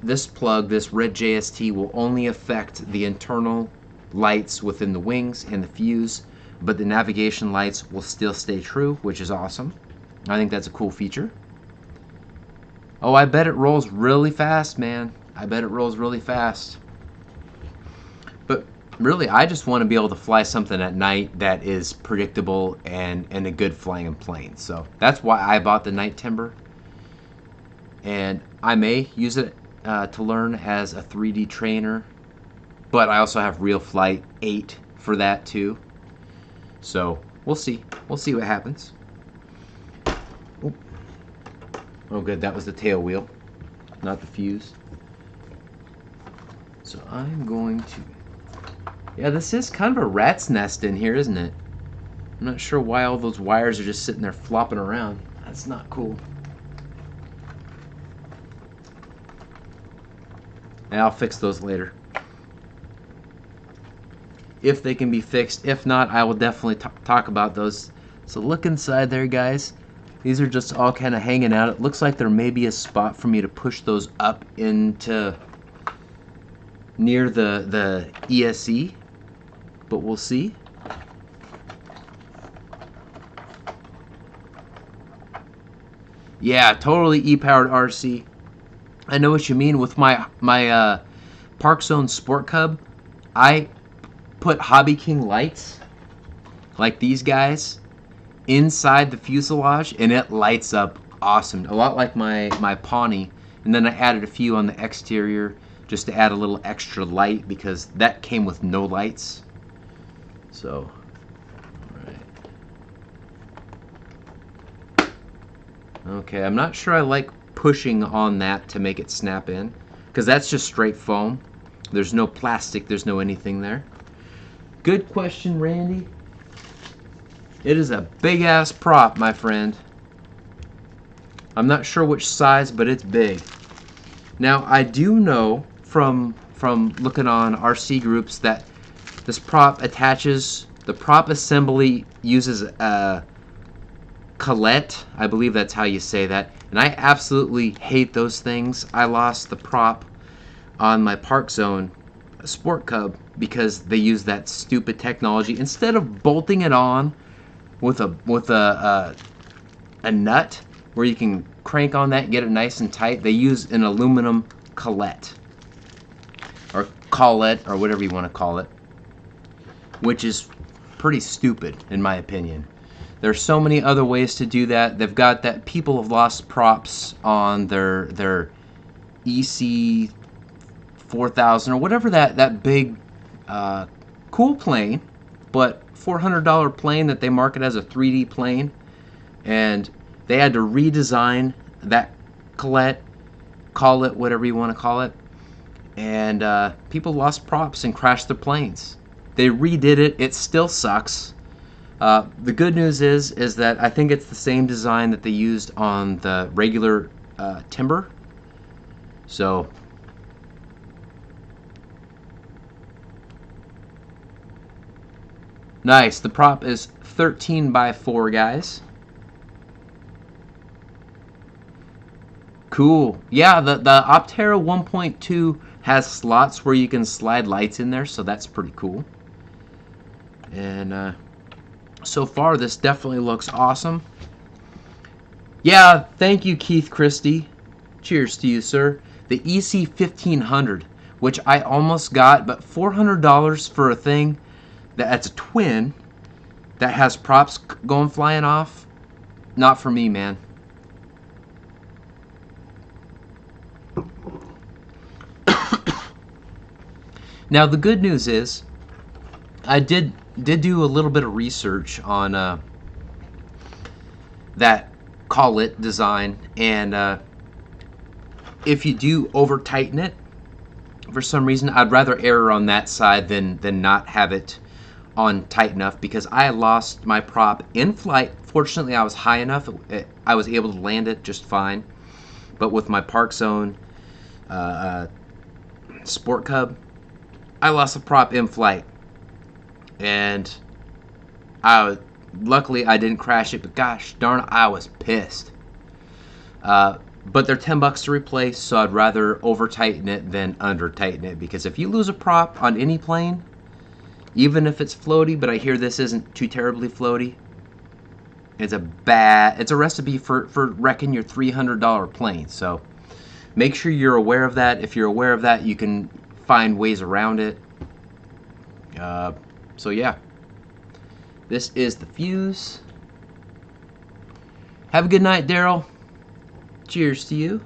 This plug, this red JST, will only affect the internal lights within the wings and the fuse, but the navigation lights will still stay true, which is awesome. I think that's a cool feature. Oh, I bet it rolls really fast, man. I bet it rolls really fast. But really, I just want to be able to fly something at night that is predictable and a good flying plane. So that's why I bought the night timber. And I may use it to learn as a 3D trainer, but I also have RealFlight 8 for that too. So we'll see. We'll see what happens. Oh good, that was the tail wheel, not the fuse. So I'm going to... Yeah, this is kind of a rat's nest in here, isn't it? I'm not sure why all those wires are just sitting there flopping around. That's not cool. And I'll fix those later, if they can be fixed. If not, I will definitely talk about those. So look inside there, guys. These are just all kind of hanging out. It looks like there may be a spot for me to push those up into near the ESC, but we'll see. Yeah, totally E-powered RC. I know what you mean. With my Park Zone Sport Cub, I put HobbyKing lights, like these guys, inside the fuselage, and it lights up awesome. A lot like my Pawnee. And then I added a few on the exterior just to add a little extra light, because that came with no lights. So, all right. Okay, I'm not sure I like pushing on that to make it snap in, because that's just straight foam. There's no plastic, there's no anything there. Good question, Randy. It is a big ass prop, my friend. I'm not sure which size, but it's big. Now I do know from looking on RC groups that this prop attaches, the prop assembly uses a collet, I believe that's how you say that, and I absolutely hate those things. I lost the prop on my Park Zone Sport Cub because they use that stupid technology. Instead of bolting it on with a nut where you can crank on that and get it nice and tight, they use an aluminum collet, or collet, or whatever you want to call it, which is pretty stupid in my opinion. There's so many other ways to do that. They've got that. People have lost props on their EC 4000 or whatever, that big cool plane, but $400 plane that they market as a 3D plane, and they had to redesign that collet, call it whatever you want to call it, and people lost props and crashed their planes. They redid it. It still sucks. The good news is that I think it's the same design that they used on the regular timber. So nice. The prop is 13 by 4, guys. Cool. Yeah, the Optera 1.2 has slots where you can slide lights in there, so that's pretty cool. And so far, this definitely looks awesome. Yeah, thank you, Keith Christie. Cheers to you, sir. The EC 1500, which I almost got, but $400 for a thing that's a twin that has props going flying off, not for me, man. Now, the good news is, I did did do a little bit of research on that call it design, and if you do over tighten it for some reason, I'd rather err on that side than not have it on tight enough, because I lost my prop in flight. Fortunately, I was high enough, I was able to land it just fine, but with my Park Zone Sport Cub, I lost the prop in flight, and luckily I didn't crash it, but gosh darn, I was pissed. But they're $10 to replace, so I'd rather over tighten it than under tighten it, because if you lose a prop on any plane, even if it's floaty, but I hear this isn't too terribly floaty, it's a recipe for wrecking your $300 plane. So make sure you're aware of that. If you're aware of that, you can find ways around it. So yeah, this is the fuse. Have a good night, Daryl. Cheers to you.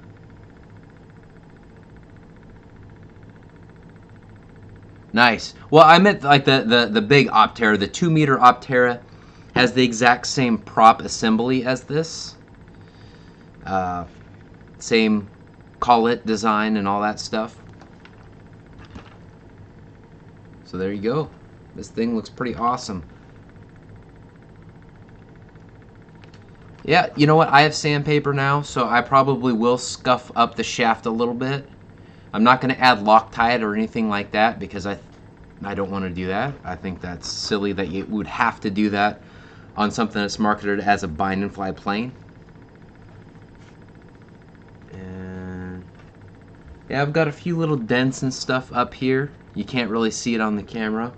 Nice. Well, I meant like the big Optera, the 2-meter Optera has the exact same prop assembly as this. Same call it design and all that stuff. So there you go. This thing looks pretty awesome. Yeah, you know what? I have sandpaper now, so I probably will scuff up the shaft a little bit. I'm not going to add Loctite or anything like that, because I don't want to do that. I think that's silly that you would have to do that on something that's marketed as a bind and fly plane. And yeah, I've got a few little dents and stuff up here. You can't really see it on the camera.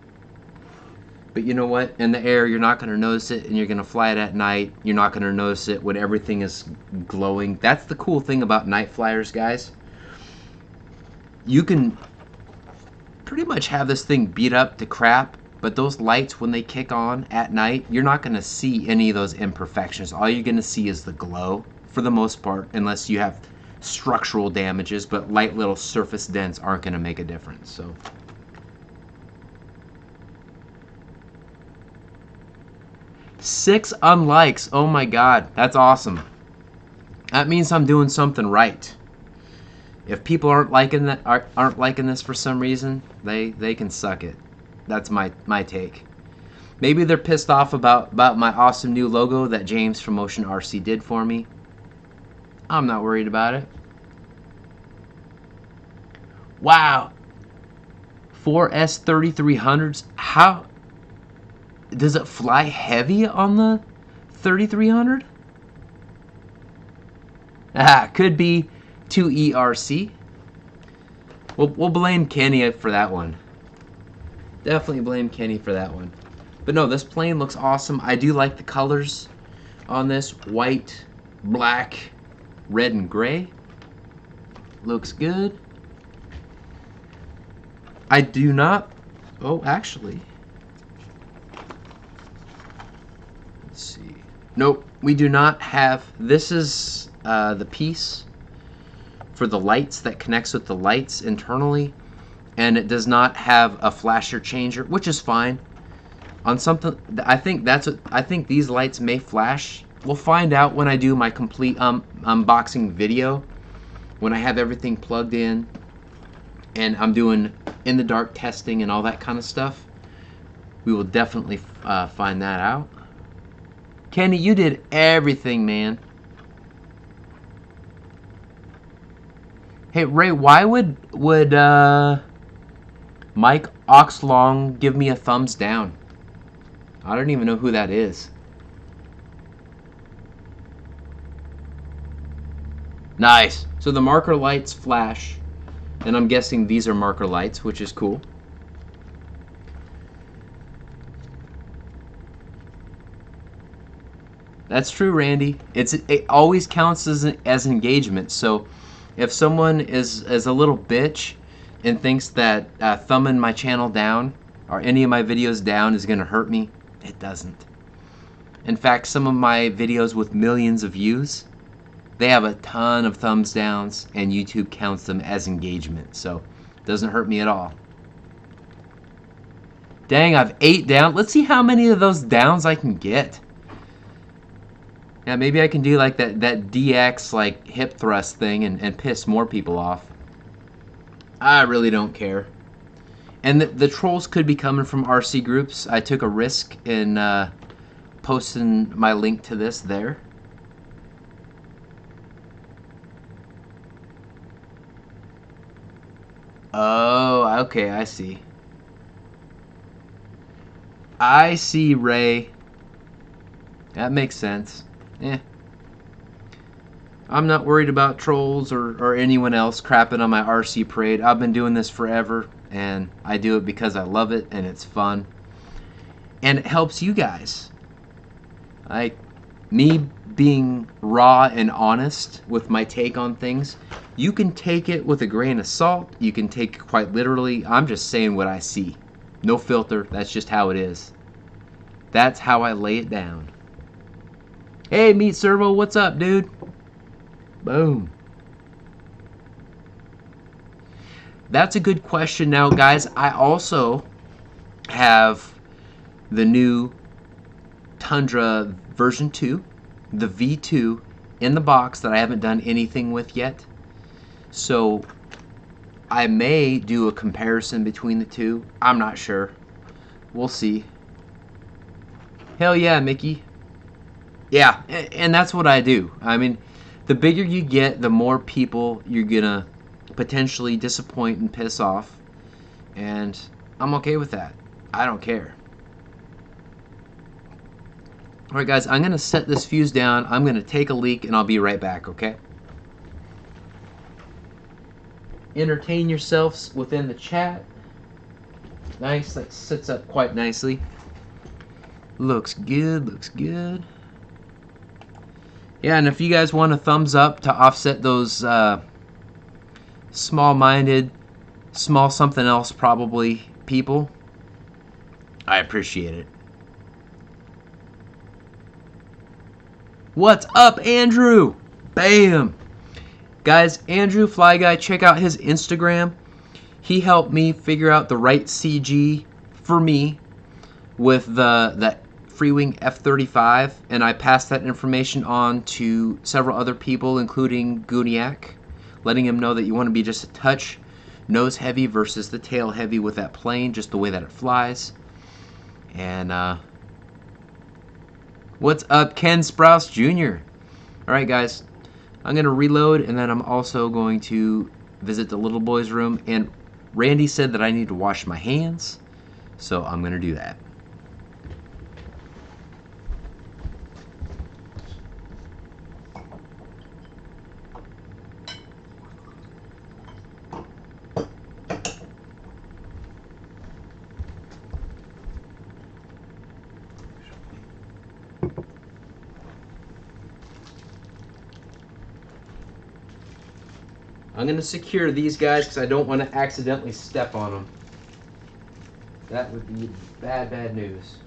But you know what? In the air, you're not going to notice it, and you're going to fly it at night. You're not going to notice it when everything is glowing. That's the cool thing about night flyers, guys. You can pretty much have this thing beat up to crap, but those lights, when they kick on at night, you're not going to see any of those imperfections. All you're going to see is the glow, for the most part, unless you have structural damages, but light little surface dents aren't going to make a difference. So 6 unlikes. Oh my god, that's awesome. That means I'm doing something right. If people aren't liking this for some reason, they can suck it. That's my take. Maybe they're pissed off about my awesome new logo that James from Motion RC did for me. I'm not worried about it. Wow. 4 S3300s. How does it fly heavy on the 3300? Could be 2ERC. We'll blame Kenny for that one. Definitely blame Kenny for that one. But no, this plane looks awesome. I do like the colors on this. White, black, red, and gray. Looks good. I do not... Oh, actually... Let's see. Nope, we do not have... This is the piece for the lights that connects with the lights internally, and it does not have a flasher changer, which is fine. On something, I think these lights may flash. We'll find out when I do my complete unboxing video, when I have everything plugged in and I'm doing in the dark testing and all that kind of stuff. We will definitely find that out. Kenny, you did everything, man. Hey Ray, why would Mike Oxlong give me a thumbs down? I don't even know who that is. Nice. So the marker lights flash, and I'm guessing these are marker lights, which is cool. That's true, Randy. It always counts as engagement. So if someone is a little bitch and thinks that thumbing my channel down or any of my videos down is going to hurt me, it doesn't. In fact, some of my videos with millions of views, they have a ton of thumbs downs, and YouTube counts them as engagement. So it doesn't hurt me at all. Dang, I've 8 down. Let's see how many of those downs I can get. Yeah, maybe I can do like that DX like hip thrust thing and piss more people off. I really don't care. And the trolls could be coming from RC groups. I took a risk in posting my link to this there. Oh, okay, I see. I see, Ray. That makes sense. Eh. I'm not worried about trolls or anyone else crapping on my RC parade. I've been doing this forever, and I do it because I love it, and it's fun. And it helps you guys. Like, me being raw and honest with my take on things, you can take it with a grain of salt. You can take it quite literally. I'm just saying what I see. No filter. That's just how it is. That's how I lay it down. Hey, Meat Servo, what's up, dude? Boom. That's a good question. Now, guys, I also have the new Tundra version 2, the V2, in the box that I haven't done anything with yet. So I may do a comparison between the two. I'm not sure. We'll see. Hell yeah, Mickey. Yeah, and that's what I do. I mean, the bigger you get, the more people you're gonna potentially disappoint and piss off. And I'm okay with that. I don't care. Alright guys, I'm gonna set this fuse down. I'm gonna take a leak and I'll be right back, okay? Entertain yourselves within the chat. Nice, that sits up quite nicely. Looks good, looks good. Yeah, and if you guys want a thumbs up to offset those small-minded, small something else probably people, I appreciate it. What's up, Andrew? Bam! Guys, Andrew Fly Guy, check out his Instagram. He helped me figure out the right CG for me with the Freewing F35, and I passed that information on to several other people, including Guniak, letting him know that you want to be just a touch nose heavy versus the tail heavy with that plane, just the way that it flies. And what's up, Ken Sprouse Jr.? Alright guys, I'm going to reload, and then I'm also going to visit the little boy's room, and Randy said that I need to wash my hands, so I'm going to do that. I'm going to secure these guys because I don't want to accidentally step on them. That would be bad, bad news.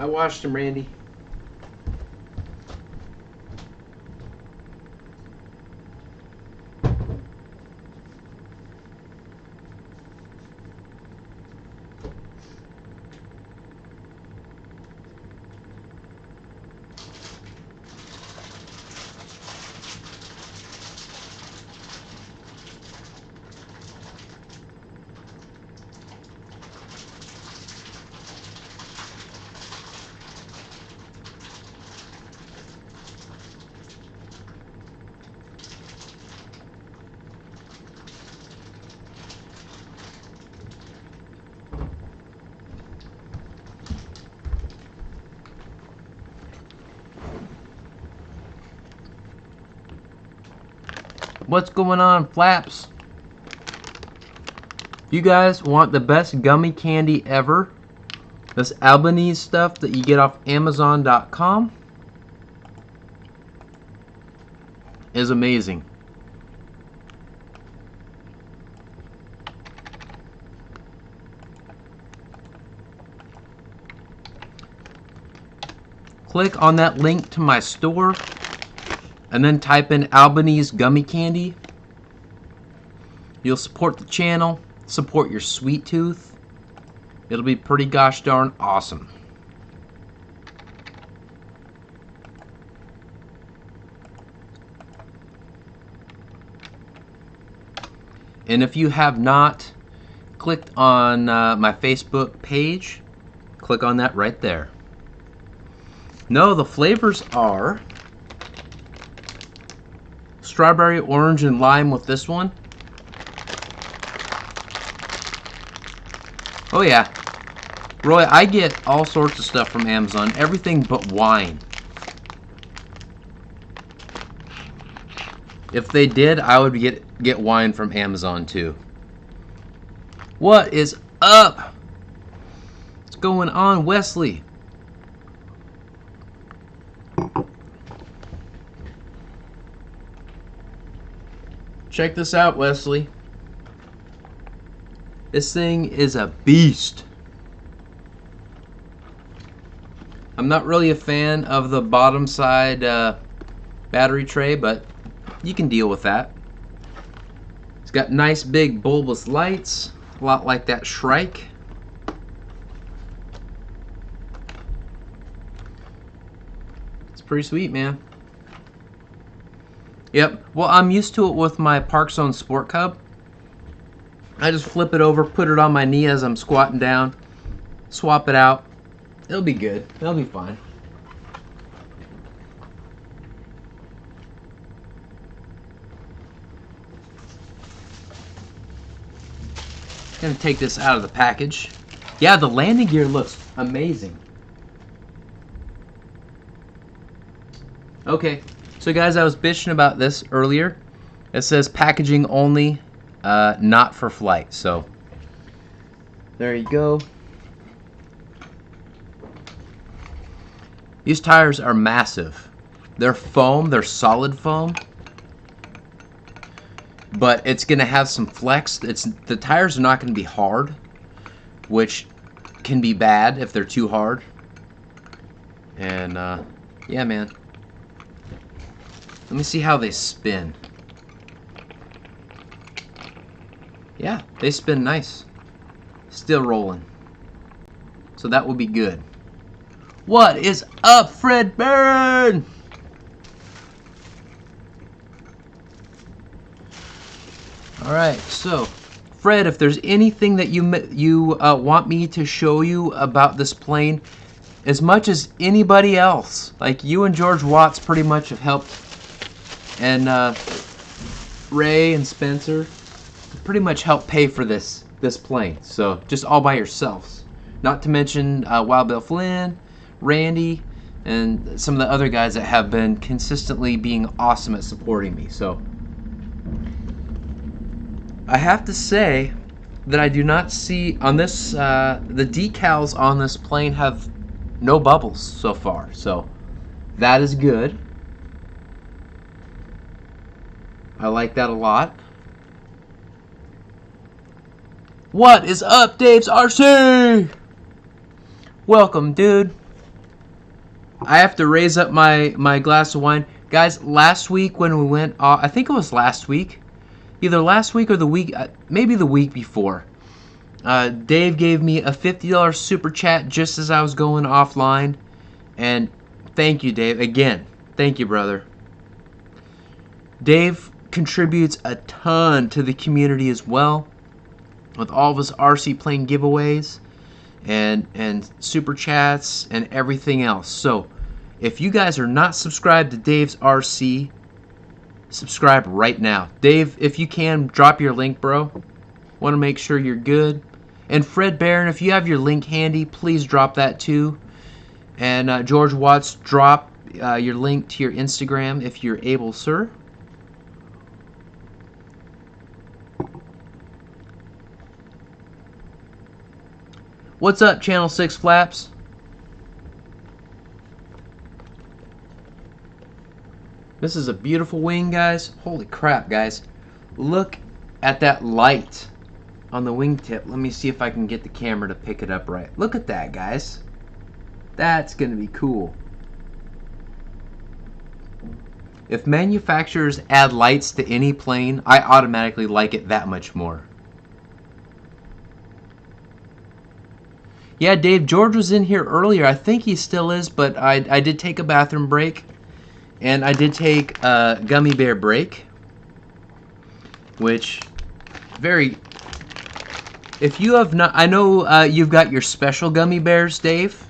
I washed them, Randy. What's going on, Flaps? You guys want the best gummy candy ever? This Albanese stuff that you get off Amazon.com is amazing. Click on that link to my store and then type in Albanese gummy candy. You'll support the channel, support your sweet tooth. It'll be pretty gosh darn awesome. And if you have not clicked on my Facebook page, click on that right there. No, the flavors are strawberry, orange, and lime with this one. Oh yeah. Roy, I get all sorts of stuff from Amazon. Everything but wine. If they did, I would get wine from Amazon too. What is up? What's going on, Wesley? Check this out, Wesley. This thing is a beast. I'm not really a fan of the bottom side battery tray, but you can deal with that. It's got nice big bulbous lights, a lot like that Shrike. It's pretty sweet, man. Yep, well, I'm used to it with my Park Zone Sport Cub. I just flip it over, put it on my knee as I'm squatting down, swap it out. It'll be good. It'll be fine. Gonna take this out of the package. Yeah, the landing gear looks amazing. Okay. So guys, I was bitching about this earlier. It says packaging only, not for flight. So there you go. These tires are massive. They're foam, they're solid foam. But it's gonna have some flex. The tires are not gonna be hard, which can be bad if they're too hard. And yeah, man. Let me see how they spin. Yeah, they spin nice. Still rolling. So that will be good. What is up, Fred Barron? Alright, so Fred, if there's anything that you want me to show you about this plane, as much as anybody else, like you and George Watts pretty much have helped, and Ray and Spencer pretty much helped pay for this plane. So just all by yourselves. Not to mention Wild Bill Flynn, Randy, and some of the other guys that have been consistently being awesome at supporting me. So I have to say that I do not see on this the decals on this plane have no bubbles so far. So that is good. I like that a lot. What is up, Dave's RC? Welcome, dude. I have to raise up my glass of wine. Guys, last week when we went, I think it was last week. Either last week or the week, maybe the week before. Dave gave me a $50 super chat just as I was going offline. And thank you, Dave. Again, thank you, brother. Dave contributes a ton to the community as well, with all of his RC plane giveaways and super chats and everything else. So if you guys are not subscribed to Dave's RC, subscribe right now. Dave, if you can, drop your link, bro. Want to make sure you're good. And Fred Barron, if you have your link handy, please drop that too. And George Watts, drop your link to your Instagram if you're able, sir. What's up, Channel 6 Flaps? This is a beautiful wing, guys. Holy crap, guys. Look at that light on the wingtip. Let me see if I can get the camera to pick it up right. Look at that, guys. That's going to be cool. If manufacturers add lights to any plane, I automatically like it that much more. Yeah, Dave, George was in here earlier. I think he still is, but I did take a bathroom break. And I did take a gummy bear break. Which, very... If you have not... I know you've got your special gummy bears, Dave.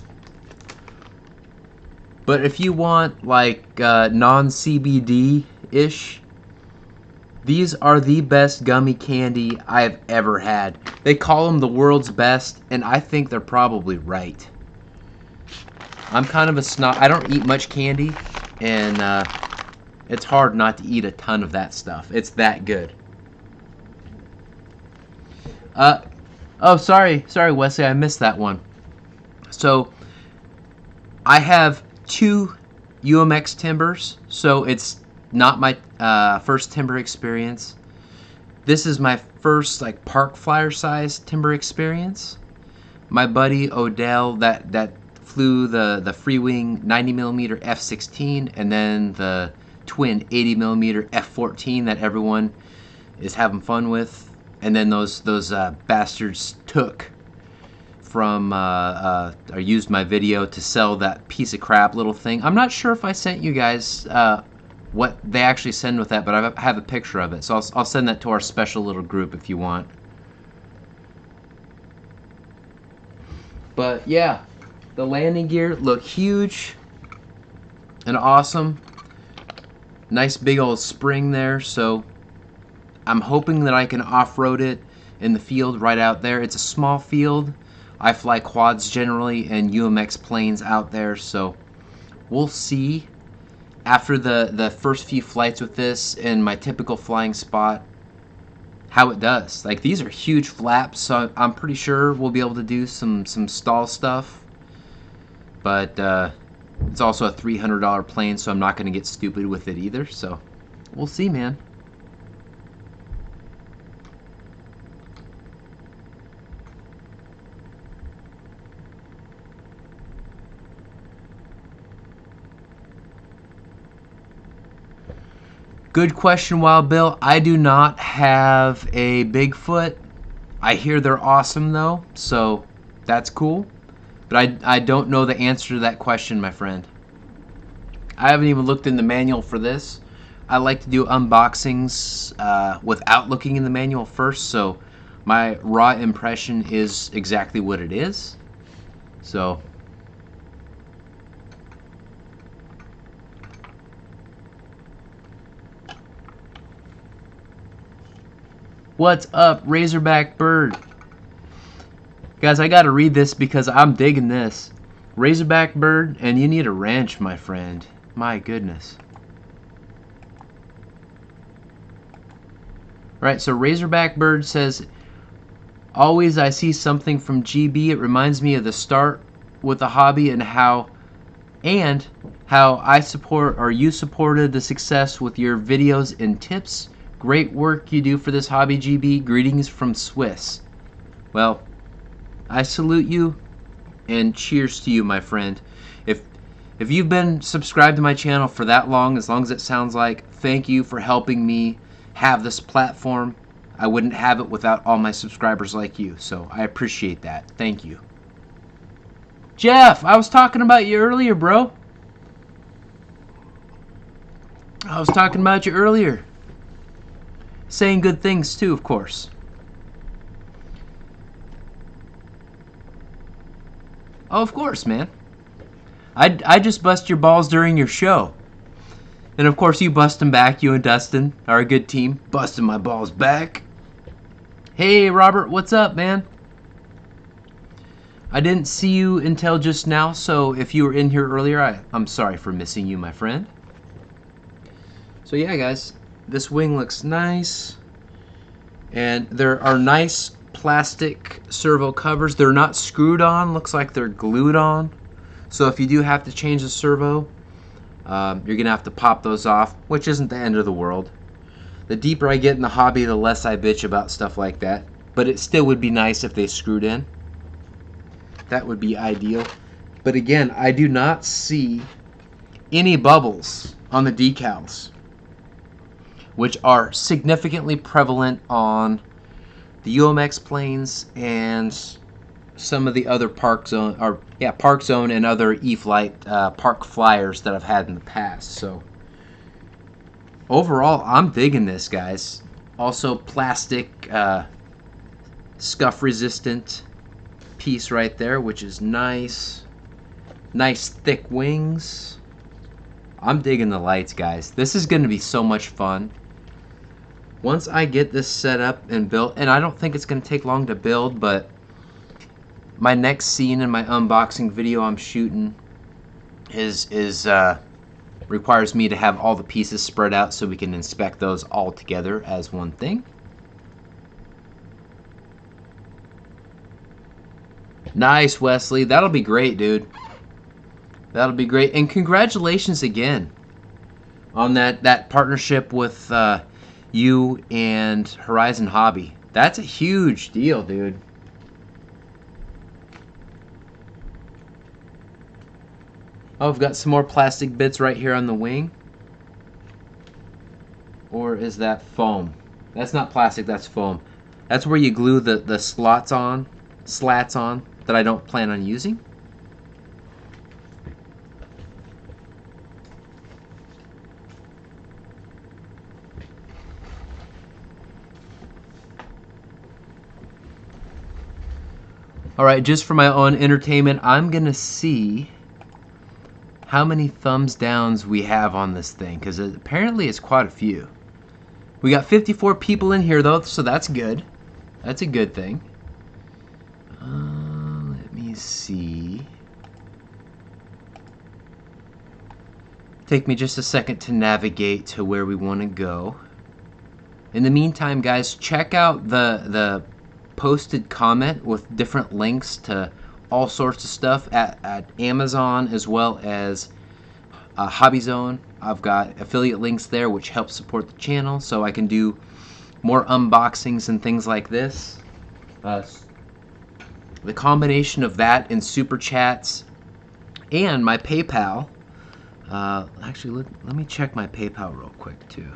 But if you want, like, non-CBD-ish... These are the best gummy candy I have ever had. They call them the world's best, and I think they're probably right. I'm kind of a snob. I don't eat much candy, and it's hard not to eat a ton of that stuff. It's that good. Oh, sorry, Wesley, I missed that one. So, I have 2 UMX timbers, so it's not my first timber experience. This is my first like park flyer size timber experience. My buddy Odell that flew the Freewing 90mm F16 and then the twin 80mm F14 that everyone is having fun with, and then those bastards took from or used my video to sell that piece of crap little thing. I'm not sure if I sent you guys what they actually send with that, but I have a picture of it, so I'll send that to our special little group if you want. But yeah, the landing gear look huge and awesome. Nice big old spring there, so I'm hoping that I can off-road it in the field right out there. It's a small field. I fly quads generally and UMX planes out there, so we'll see after the first few flights with this in my typical flying spot how it does. Like, these are huge flaps, so I'm pretty sure we'll be able to do some stall stuff, but it's also a $300 plane, so I'm not going to get stupid with it either, so we'll see, man. Good question, Wild Bill. I do not have a Bigfoot. I hear they're awesome, though, so that's cool. But I don't know the answer to that question, my friend. I haven't even looked in the manual for this. I like to do unboxings without looking in the manual first, so my raw impression is exactly what it is. So... What's up, Razorback Bird? Guys, I gotta read this because I'm digging this. Razorback Bird, and you need a wrench, my friend. My goodness. Right, so Razorback Bird says, always I see something from GB. It reminds me of the start with the hobby and how I support, or you supported the success with your videos and tips. Great work you do for this hobby, GB. Greetings from Swiss. Well, I salute you and cheers to you, my friend. If you've been subscribed to my channel for that long, as long as it sounds like, thank you for helping me have this platform. I wouldn't have it without all my subscribers like you, so I appreciate that. Thank you. Jeff, I was talking about you earlier, bro. I was talking about you earlier. Saying good things too, of course. Oh, of course, man. I just bust your balls during your show. And of course you bust them back. You and Dustin are a good team. Busting my balls back. Hey, Robert, what's up, man? I didn't see you until just now, so if you were in here earlier, I'm sorry for missing you, my friend. So yeah, guys, this wing looks nice. And there are nice plastic servo covers. They're not screwed on. Looks like they're glued on. So if you do have to change the servo, you're going to have to pop those off, which isn't the end of the world. The deeper I get in the hobby, the less I bitch about stuff like that. But it still would be nice if they screwed in. That would be ideal. But again, I do not see any bubbles on the decals, which are significantly prevalent on the UMX planes and some of the other Park Zone and other E-flite park flyers that I've had in the past. So overall, I'm digging this, guys. Also, plastic scuff resistant piece right there, which is nice. Nice thick wings. I'm digging the lights, guys. This is going to be so much fun. Once I get this set up and built, and I don't think it's going to take long to build, but my next scene in my unboxing video I'm shooting requires me to have all the pieces spread out so we can inspect those all together as one thing. Nice, Wesley. That'll be great, dude. That'll be great. And congratulations again on that partnership with you and Horizon Hobby. That's a huge deal, dude. Oh, I've got some more plastic bits right here on the wing. Or is that foam? That's not plastic, that's foam. That's where you glue the slats on that I don't plan on using. Alright, just for my own entertainment, I'm gonna see how many thumbs downs we have on this thing, because apparently it's quite a few. We got 54 people in here though, so that's good. That's a good thing. Let me see. Take me just a second to navigate to where we want to go. In the meantime, guys, check out the posted comment with different links to all sorts of stuff at Amazon as well as Hobbyzone. I've got affiliate links there which help support the channel so I can do more unboxings and things like this. The combination of that and super chats and my PayPal. Actually, let me check my PayPal real quick too.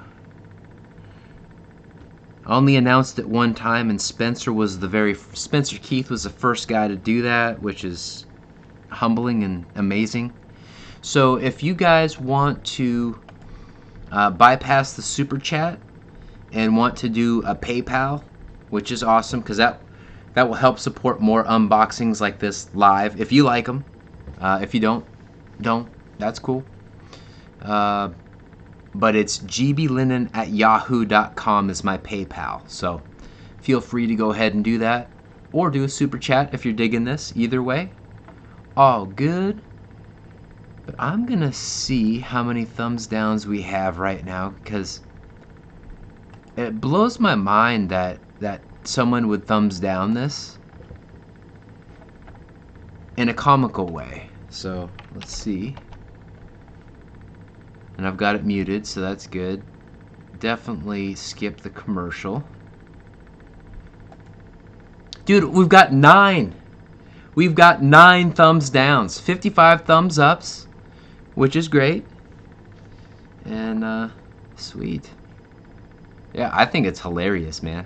I only announced it one time, and Spencer Keith was the first guy to do that, which is humbling and amazing. So if you guys want to bypass the super chat and want to do a PayPal, which is awesome because that will help support more unboxings like this live. If you like them, if you don't, that's cool. But it's GBLynden@yahoo.com is my PayPal. So feel free to go ahead and do that. Or do a super chat if you're digging this. Either way, all good. But I'm going to see how many thumbs downs we have right now, because it blows my mind that someone would thumbs down this in a comical way. So let's see. And I've got it muted, so that's good. Definitely skip the commercial. Dude, we've got 9. We've got 9 thumbs downs, 55 thumbs ups, which is great. And sweet. Yeah, I think it's hilarious, man.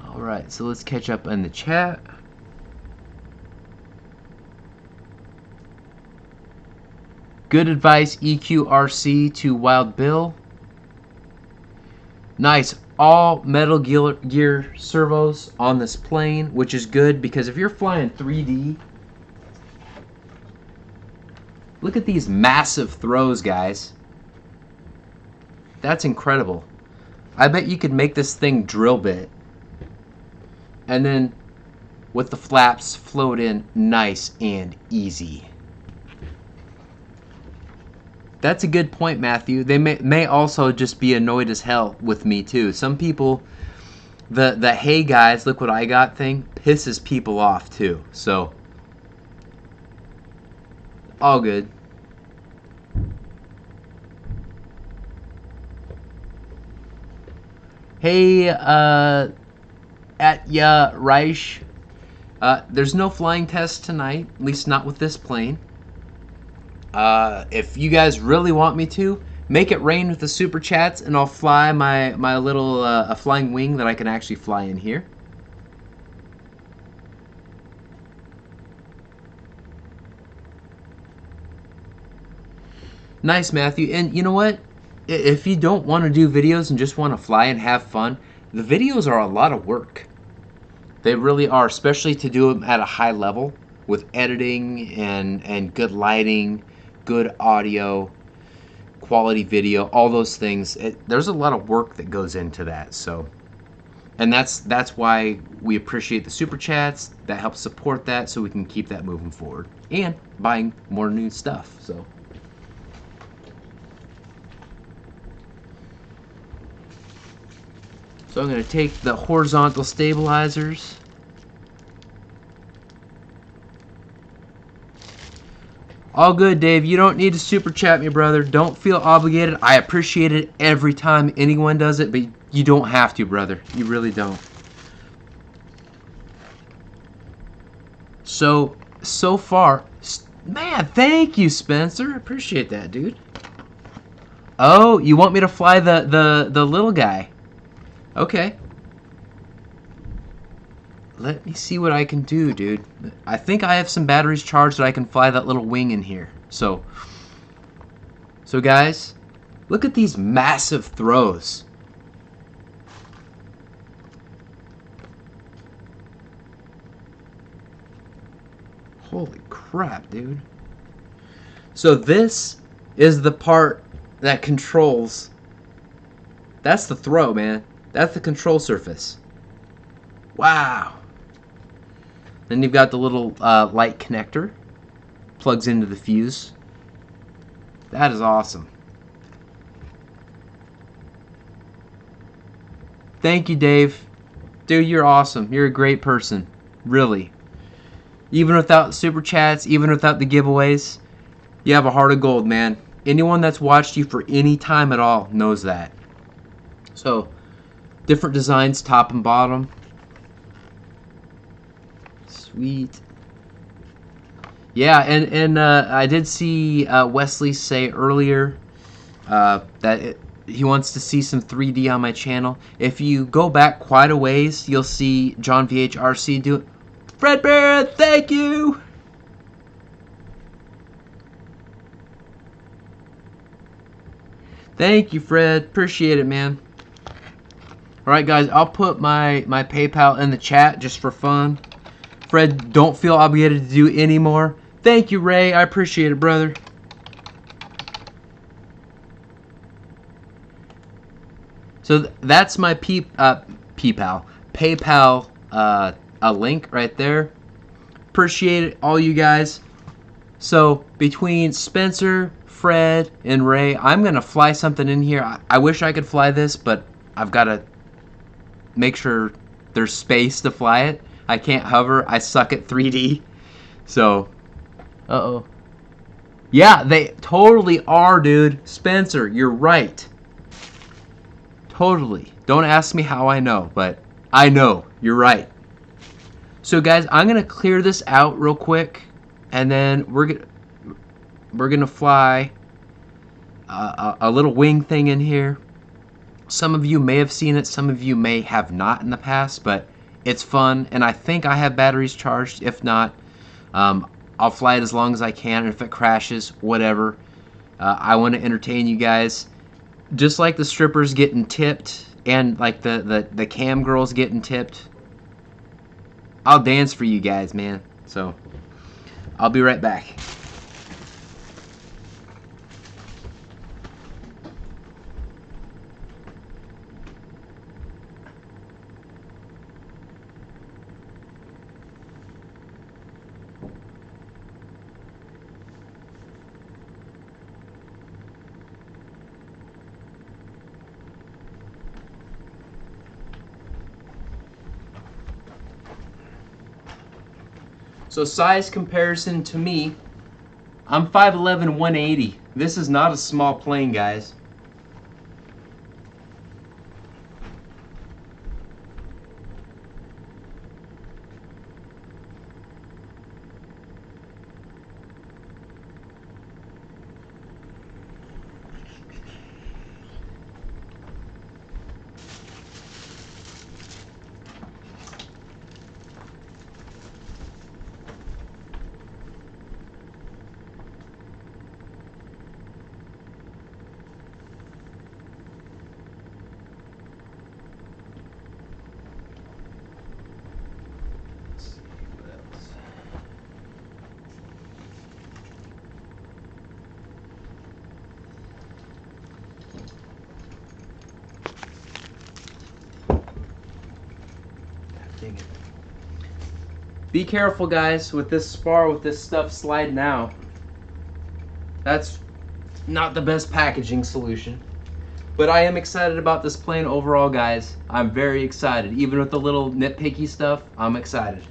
Alright, so let's catch up in the chat. Good advice, EQRC to Wild Bill. Nice, all Metal Gear servos on this plane, which is good because if you're flying 3D, look at these massive throws, guys. That's incredible. I bet you could make this thing drill bit and then with the flaps float in nice and easy. That's a good point, Matthew. They may also just be annoyed as hell with me too. Some people, the hey guys, look what I got thing pisses people off too. So, all good. Hey, at ya Reich. There's no flying test tonight, at least not with this plane. If you guys really want me to, make it rain with the super chats, and I'll fly my little a flying wing that I can actually fly in here. Nice, Matthew. And you know what? If you don't want to do videos and just want to fly and have fun, the videos are a lot of work. They really are, especially to do them at a high level with editing and good lighting, good audio, quality video, all those things. There's a lot of work that goes into that. So, and that's why we appreciate the super chats. That helps support that, so we can keep that moving forward and buying more new stuff. So I'm going to take the horizontal stabilizers. All good, Dave. You don't need to super chat me, brother. Don't feel obligated. I appreciate it every time anyone does it, but you don't have to, brother. You really don't. So far, man, thank you, Spencer. Appreciate that, dude. Oh, you want me to fly the little guy? Okay. Let me see what I can do, dude. I think I have some batteries charged that I can fly that little wing in here. So guys, look at these massive throws. Holy crap, dude. So this is the part that controls. That's the throw, man. That's the control surface. Wow. Then you've got the little light connector. Plugs into the fuse. That is awesome. Thank you, Dave. Dude, you're awesome. You're a great person. Really. Even without super chats, even without the giveaways, you have a heart of gold, man. Anyone that's watched you for any time at all knows that. So, different designs, top and bottom. Sweet. Yeah, and I did see Wesley say earlier that he wants to see some 3D on my channel. If you go back quite a ways, you'll see John VHRC do it. Fred Barrett, thank you! Thank you, Fred. Appreciate it, man. Alright, guys, I'll put my PayPal in the chat just for fun. Fred, don't feel obligated to do any more. Thank you, Ray. I appreciate it, brother. So that's my PayPal a link right there. Appreciate it, all you guys. So between Spencer, Fred, and Ray, I'm going to fly something in here. I wish I could fly this, but I've got to make sure there's space to fly it. I can't hover. I suck at 3D. So, uh-oh. Yeah, they totally are, dude. Spencer, you're right. Totally. Don't ask me how I know, but I know. You're right. So guys, I'm gonna clear this out real quick, and then we're gonna fly a little wing thing in here. Some of you may have seen it, some of you may have not in the past, but it's fun, and I think I have batteries charged. If not, I'll fly it as long as I can, and if it crashes, whatever. I want to entertain you guys. Just like the strippers getting tipped, and like the cam girls getting tipped, I'll dance for you guys, man. So, I'll be right back. So size comparison to me, I'm 5'11", 180. This is not a small plane, guys. Be careful, guys, with this spar, with this stuff sliding out. That's not the best packaging solution. But I am excited about this plane overall, guys. I'm very excited. Even with the little nitpicky stuff, I'm excited.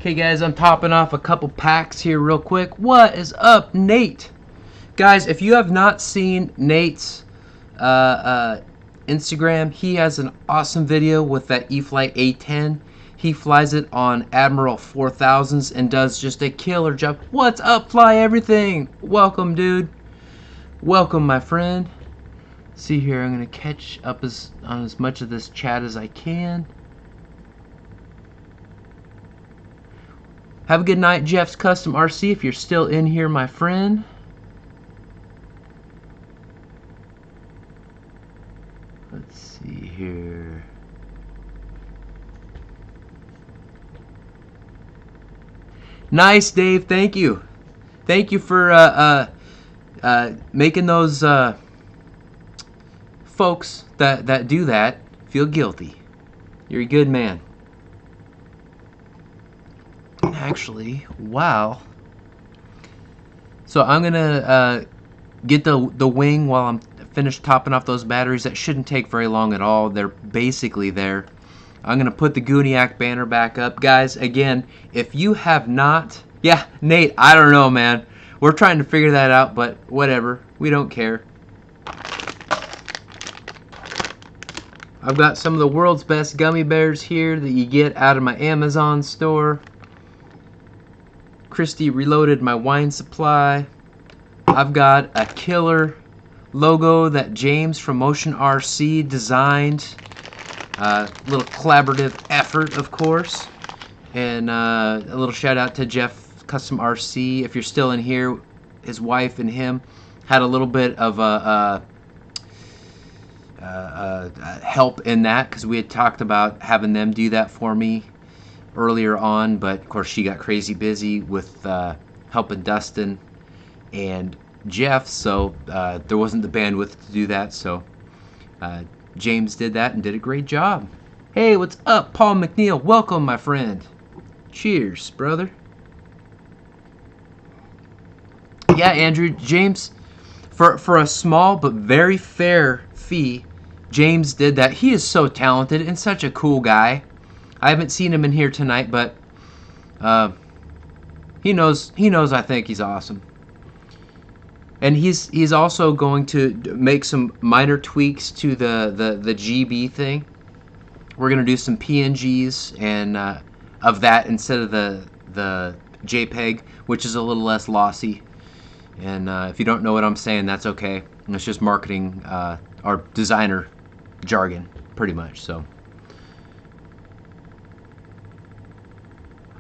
Okay guys, I'm topping off a couple packs here real quick. What is up, Nate? Guys, if you have not seen Nate's Instagram, he has an awesome video with that E-flite A10. He flies it on Admiral 4000s and does just a killer job. What's up, Fly Everything? Welcome, dude. Welcome, my friend. See here, I'm gonna catch up on as much of this chat as I can. Have a good night, Jeff's Custom RC, if you're still in here, my friend. Let's see here. Nice, Dave. Thank you. Thank you for making those folks that do that feel guilty. You're a good man. Actually, wow. So I'm gonna get the wing while I'm finished topping off those batteries. That shouldn't take very long at all. They're basically there. I'm gonna put the Gooniac banner back up, guys. Again, if you have not, yeah, Nate, I don't know, man. We're trying to figure that out, but whatever. We don't care. I've got some of the world's best gummy bears here that you get out of my Amazon store. Christy reloaded my wine supply. I've got a killer logo that James from Motion RC designed. Little collaborative effort, of course. And a little shout out to Jeff Custom RC. If you're still in here, his wife and him had a little bit of help in that, because we had talked about having them do that for me earlier on, but of course she got crazy busy with helping Dustin and Jeff, so there wasn't the bandwidth to do that, so James did that and did a great job. Hey, what's up, Paul McNeil? Welcome, my friend. Cheers, brother. Yeah, Andrew, James, for a small but very fair fee, James did that. He is so talented and such a cool guy. I haven't seen him in here tonight, but he knows I think he's awesome. And he's also going to make some minor tweaks to the GB thing. We're gonna do some PNGs and of that instead of the JPEG, which is a little less lossy. And if you don't know what I'm saying, that's okay. It's just marketing or designer jargon, pretty much. So.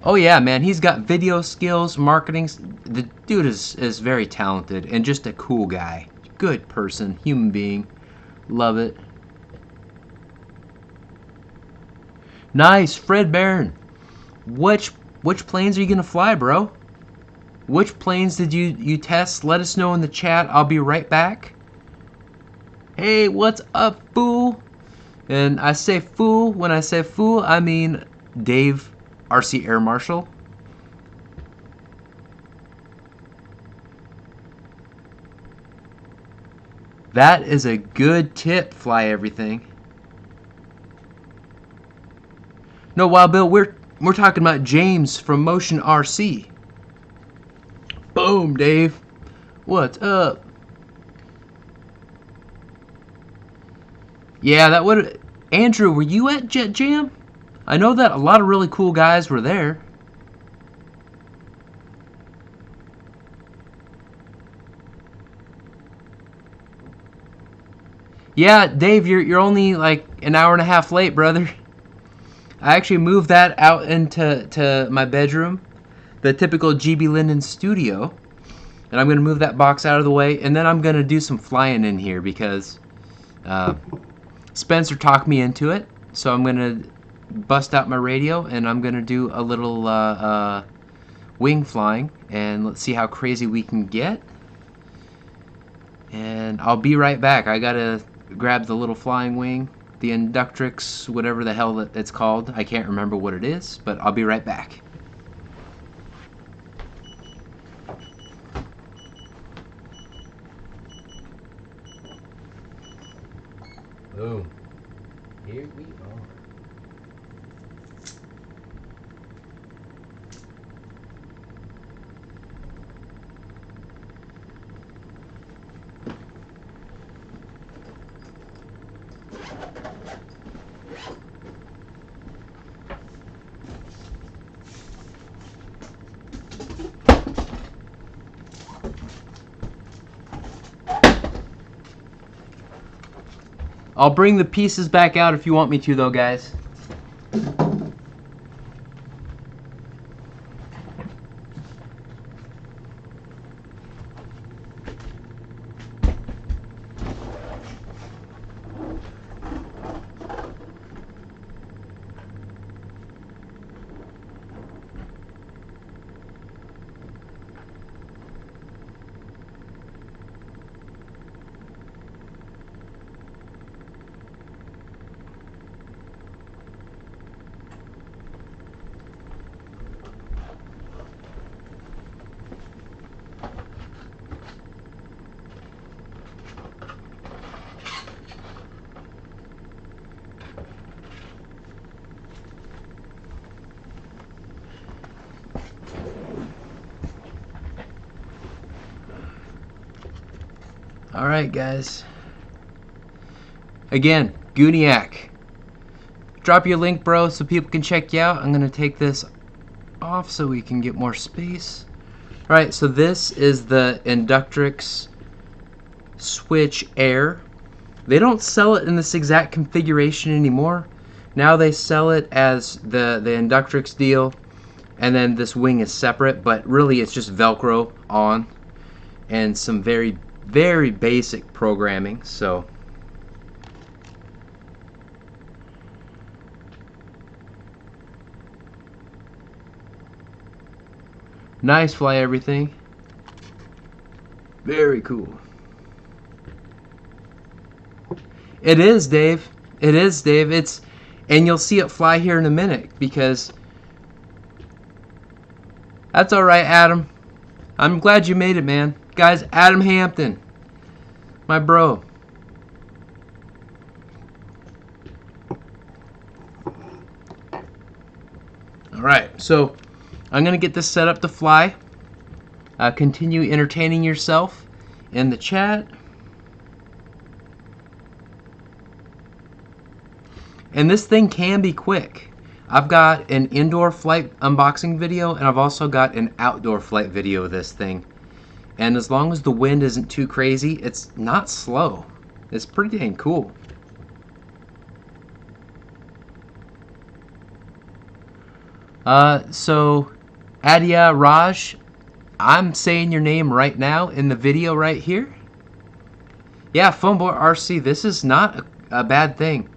Oh yeah, man, he's got video skills, marketing. The dude is very talented and just a cool guy. Good person, human being. Love it. Nice, Fred Barron. Which planes are you gonna fly, bro? Which planes did you test? Let us know in the chat. I'll be right back. Hey, what's up, fool? And I say fool. When I say fool, I mean Dave RC Air Marshal. That is a good tip, Fly Everything. No, Wild Bill, we're talking about James from Motion RC. Boom, Dave. What's up? Yeah, that would. Andrew, were you at Jet Jam? I know that a lot of really cool guys were there. Yeah, Dave, you're only like an hour and a half late, brother. I actually moved that out into my bedroom, the typical GBLynden studio, and I'm gonna move that box out of the way, and then I'm gonna do some flying in here because Spencer talked me into it. So I'm gonna bust out my radio and I'm gonna do a little wing flying, and let's see how crazy we can get. And I'll be right back. I gotta grab the little flying wing, the Inductrix, whatever the hell it's called. I can't remember what it is, but I'll be right back. Boom. Here we are. I'll bring the pieces back out if you want me to, though, guys. Alright, guys. Again, Gooniac. Drop your link, bro, so people can check you out. I'm going to take this off so we can get more space. Alright, so this is the Inductrix Switch Air. They don't sell it in this exact configuration anymore. Now they sell it as the Inductrix deal, and then this wing is separate, but really it's just Velcro on and some very basic programming. So nice fly everything. Very cool. It is, Dave. It is, Dave. It's, and you'll see it fly here in a minute, because that's all right, Adam. I'm glad you made it, man. Guys, Adam Hampton, my bro. Alright, so I'm going to get this set up to fly. Continue entertaining yourself in the chat. And this thing can be quick. I've got an indoor flight unboxing video, and I've also got an outdoor flight video of this thing. And as long as the wind isn't too crazy, it's not slow. It's pretty dang cool. So Adia Raj, I'm saying your name right now in the video right here. Yeah, Funboy RC, this is not a bad thing.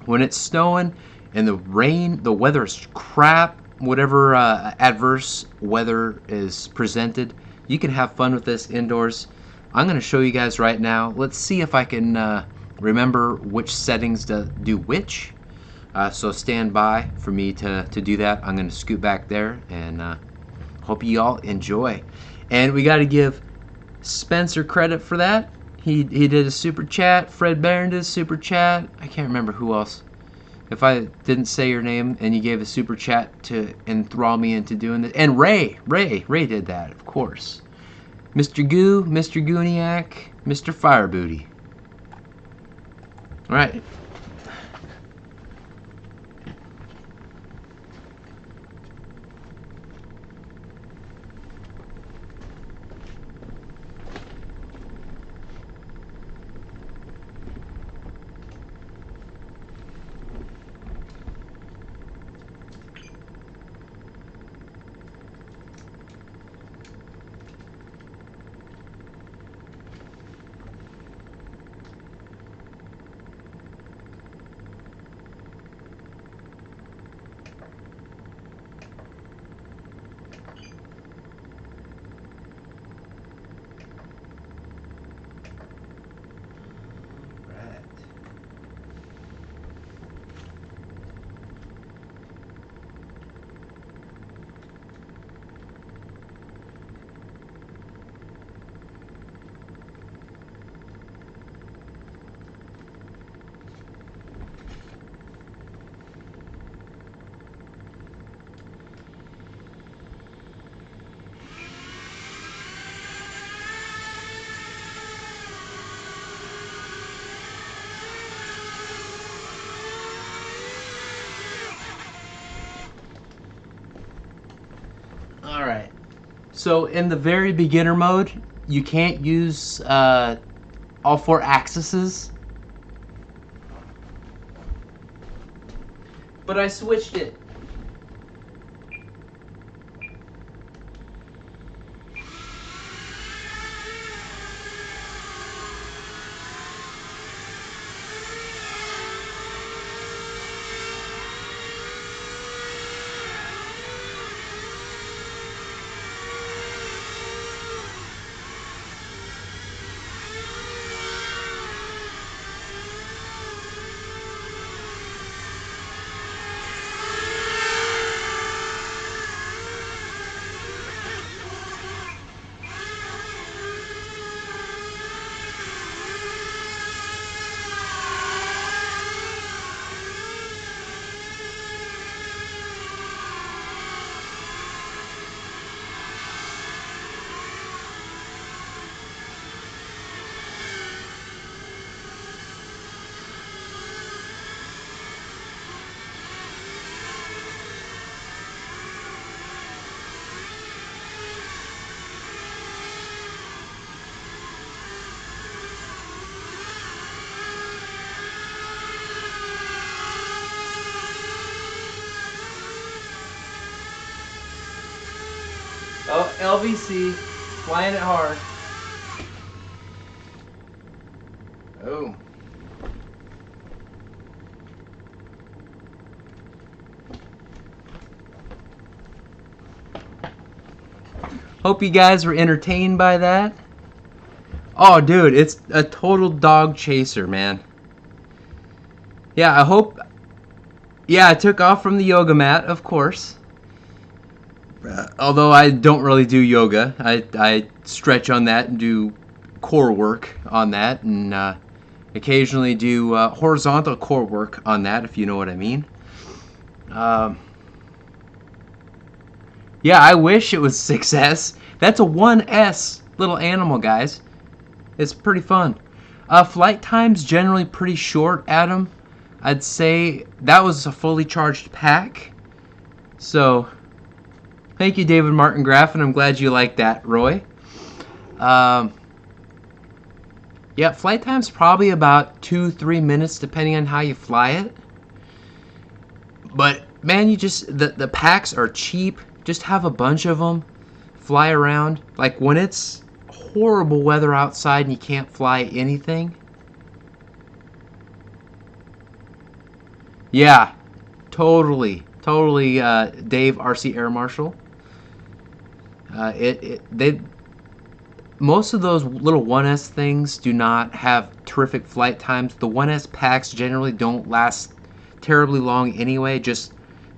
When it's snowing and the rain, the weather is crap, whatever adverse weather is presented, you can have fun with this indoors. I'm going to show you guys right now. Let's see if I can remember which settings to do which. So stand by for me to do that. I'm going to scoot back there, and hope you all enjoy. And we got to give Spencer credit for that. He did a super chat. Fred Barron did a super chat. I can't remember who else. If I didn't say your name and you gave a super chat to enthrall me into doing this. And Ray did that, of course. Mr. Goo, Mr. Gooniac, Mr. Firebooty. All right. Alright, so in the very beginner mode, you can't use all 4 axes. but I switched it. Oh, LVC, flying it hard. Oh. Hope you guys were entertained by that. Oh, dude, it's a total dog chaser, man. Yeah, I hope... Yeah, I took off from the yoga mat, of course. Although I don't really do yoga. I stretch on that and do core work on that, and occasionally do horizontal core work on that, if you know what I mean. Yeah, I wish it was 6S. That's a 1S little animal, guys. It's pretty fun. Flight time's generally pretty short, Adam. I'd say that was a fully charged pack. So, thank you, David Martin Graff, and I'm glad you liked that, Roy. Yeah, flight time's probably about 2-3 minutes, depending on how you fly it. But, man, you just... The packs are cheap. Just have a bunch of them. Fly around. Like, when it's horrible weather outside and you can't fly anything. Yeah, totally, Dave RC Air Marshal. Most of those little 1S things do not have terrific flight times. The 1S packs generally don't last terribly long anyway, just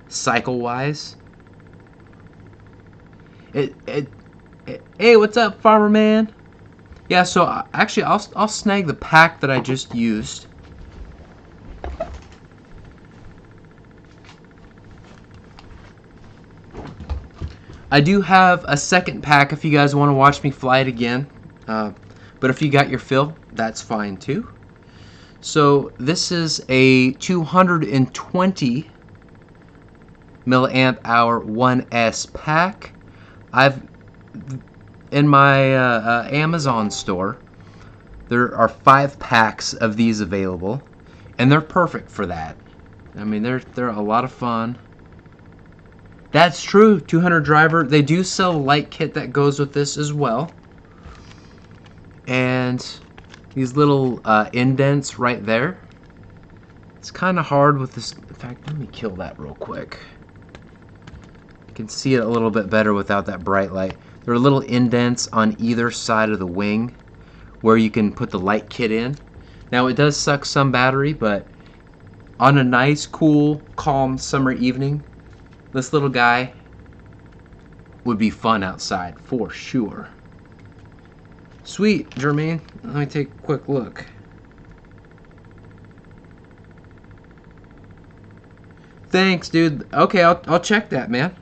cycle wise. Hey, what's up, Farmer Man? Yeah, so actually, I'll snag the pack that I just used. I do have a second pack if you guys want to watch me fly it again. But if you got your fill, that's fine too. So this is a 220 milliamp hour 1S pack. In my Amazon store, there are 5 packs of these available, and they're perfect for that. I mean, they're a lot of fun. That's true, 200 driver. They do sell a light kit that goes with this as well. And these little indents right there. It's kind of hard with this. In fact, let me kill that real quick. You can see it a little bit better without that bright light. There are little indents on either side of the wing where you can put the light kit in. Now, it does suck some battery, but on a nice, cool, calm summer evening, this little guy would be fun outside for sure. Sweet, Jermaine. Let me take a quick look. Thanks, dude. Okay, I'll check that, man.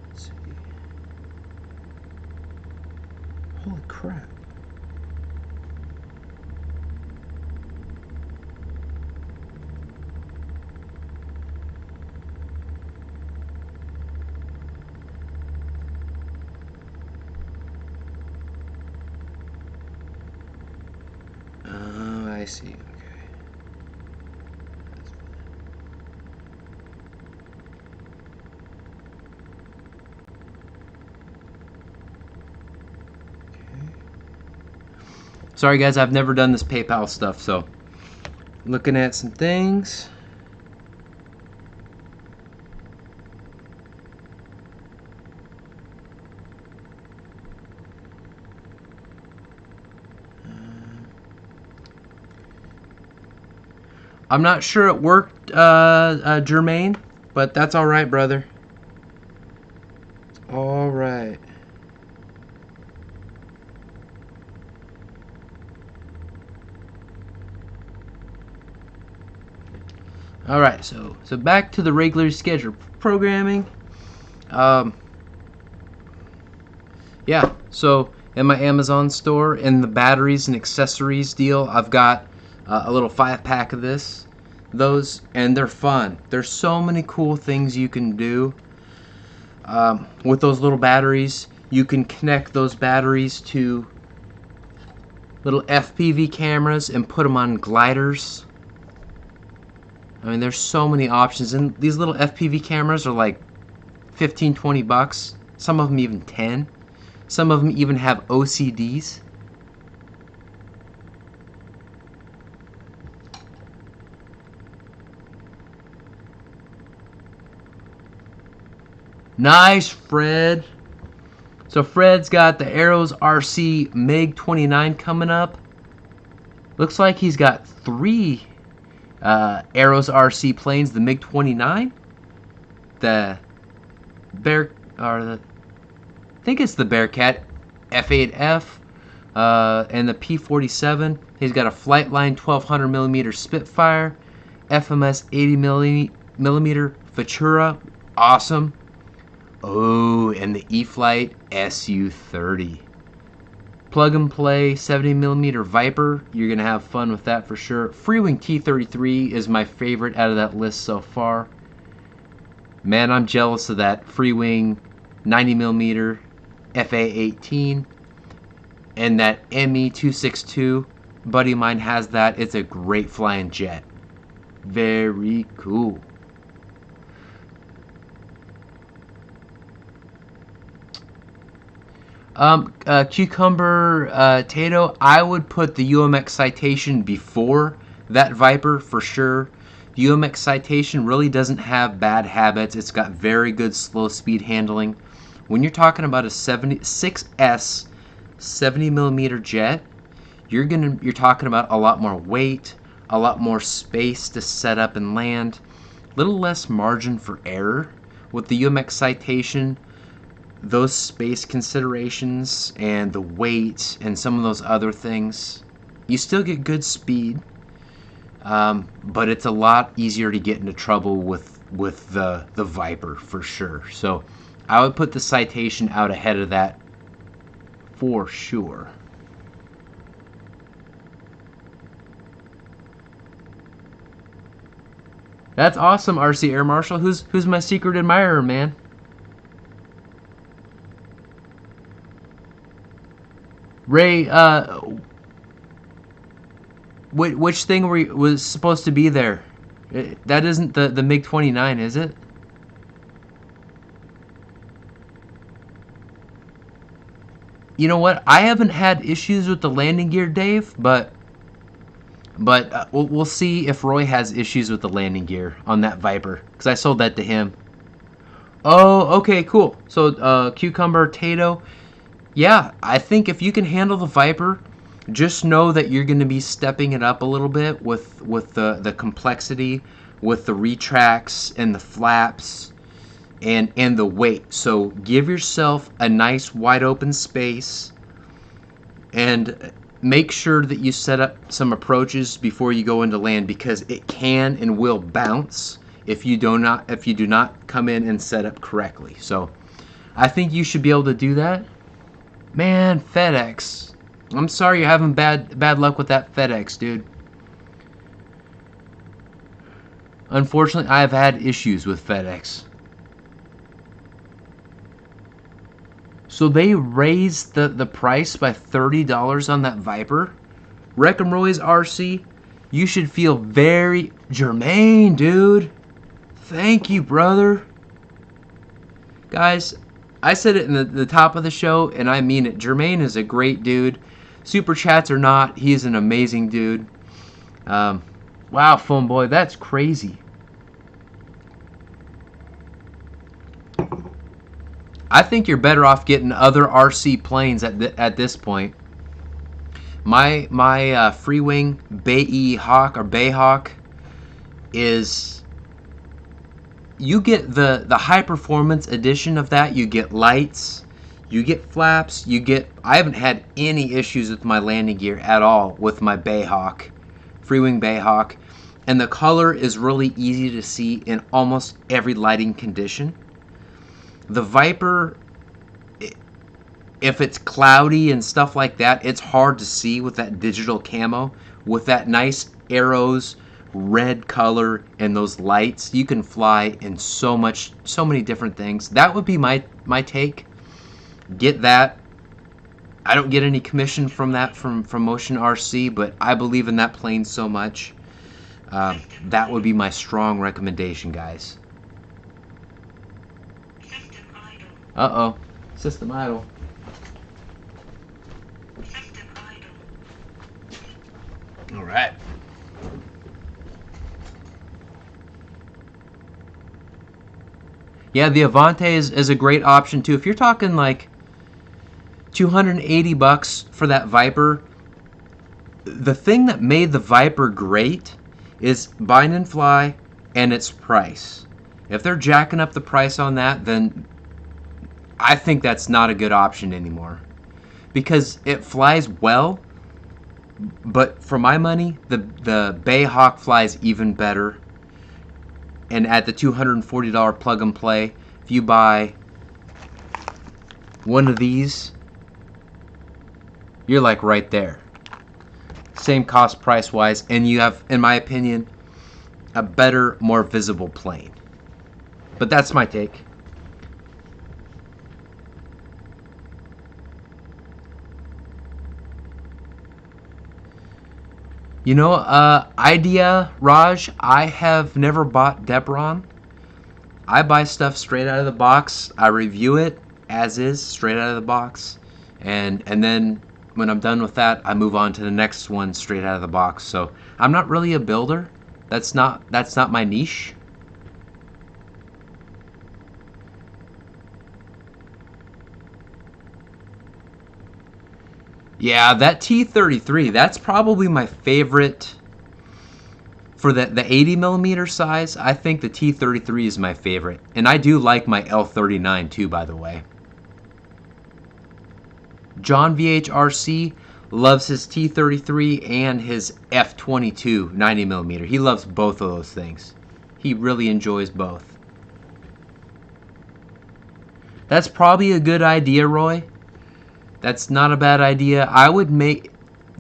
Let's see. Holy crap. Oh, I see. Okay. Sorry guys, I've never done this PayPal stuff, so looking at some things. I'm not sure it worked, Jermaine, but that's all right, brother. All right. All right, so back to the regular scheduled programming. Yeah, so in my Amazon store, in the batteries and accessories deal, I've got a little 5-pack of those, and they're fun. There's so many cool things you can do with those little batteries. You can connect those batteries to little FPV cameras and put them on gliders. I mean, there's so many options, and these little FPV cameras are like 15, 20 bucks. Some of them even 10. Some of them even have OCDs. Nice, Fred. So Fred's got the Arrows RC MiG-29 coming up. Looks like he's got 3 Arrows RC planes, the MiG-29, the Bear, or the, I think it's the Bearcat F8F, and the P-47. He's got a Flightline 1200 millimeter Spitfire, FMS 80 millimeter Futura, awesome. Oh, and the E-flite Su-30. Plug and play 70 millimeter Viper. You're gonna have fun with that for sure. Freewing T-33 is my favorite out of that list so far. Man, I'm jealous of that Freewing 90 millimeter FA-18 and that ME-262. Buddy of mine has that. It's a great flying jet. Very cool. Cucumber Tato, I would put the UMX Citation before that Viper for sure. The UMX Citation really doesn't have bad habits. It's got very good slow speed handling. When you're talking about a 6S 70 millimeter jet, you're talking about a lot more weight, a lot more space to set up and land, a little less margin for error. With the UMX Citation, those space considerations and the weight and some of those other things, you still get good speed, but it's a lot easier to get into trouble with the Viper for sure. So I would put the Citation out ahead of that for sure. That's awesome, RC Air Marshal. Who's my secret admirer, man? Ray, which thing was supposed to be there? That isn't the MiG-29, is it? You know what? I haven't had issues with the landing gear, Dave, but we'll see if Roy has issues with the landing gear on that Viper, because I sold that to him. Oh, okay, cool. So, Cucumber Tato, yeah, I think if you can handle the Viper, just know that you're going to be stepping it up a little bit with the complexity, with the retracts and the flaps and the weight. So give yourself a nice wide open space and make sure that you set up some approaches before you go into land, because it can and will bounce if you do not come in and set up correctly. So I think you should be able to do that. Man, FedEx. I'm sorry you're having bad luck with that FedEx, dude. Unfortunately, I've had issues with FedEx. So they raised the price by $30 on that Viper? Wreck-em Roy's RC, you should feel very... Jermaine, dude. Thank you, brother. Guys, I said it in the top of the show, and I mean it. Jermaine is a great dude. Super chats or not, he is an amazing dude. Wow, Phone Boy, that's crazy. I think you're better off getting other RC planes at this point. My free wing Bay Hawk or Bayhawk is, you get the high performance edition of that. You get lights, you get flaps, you get, I haven't had any issues with my landing gear at all with my Bayhawk, free wing Bayhawk, and the color is really easy to see in almost every lighting condition. The Viper, if it's cloudy and stuff like that, it's hard to see with that digital camo. With that nice arrows, red color, and those lights, you can fly in so many different things. That would be my take. Get that. I don't get any commission from that from Motion RC, but I believe in that plane so much. That would be my strong recommendation, guys. Uh-oh. System idle. All right. Yeah, the Avante is a great option too. If you're talking like $280 for that Viper, the thing that made the Viper great is bind and fly and its price. If they're jacking up the price on that, then I think that's not a good option anymore, because it flies well, but for my money, the Bayhawk flies even better. And at the $240 plug and play, if you buy one of these, you're like right there. Same cost price wise, and you have, in my opinion, a better, more visible plane. But that's my take. You know, idea, Raj, I have never bought Debron. I buy stuff straight out of the box. I review it as is, straight out of the box. And then when I'm done with that, I move on to the next one straight out of the box. So I'm not really a builder. That's not my niche. Yeah, that T33, that's probably my favorite for the 80mm size. I think the T33 is my favorite. And I do like my L39 too, by the way. John VHRC loves his T33 and his F22 90mm. He loves both of those things. He really enjoys both. That's probably a good idea, Roy. That's not a bad idea. I would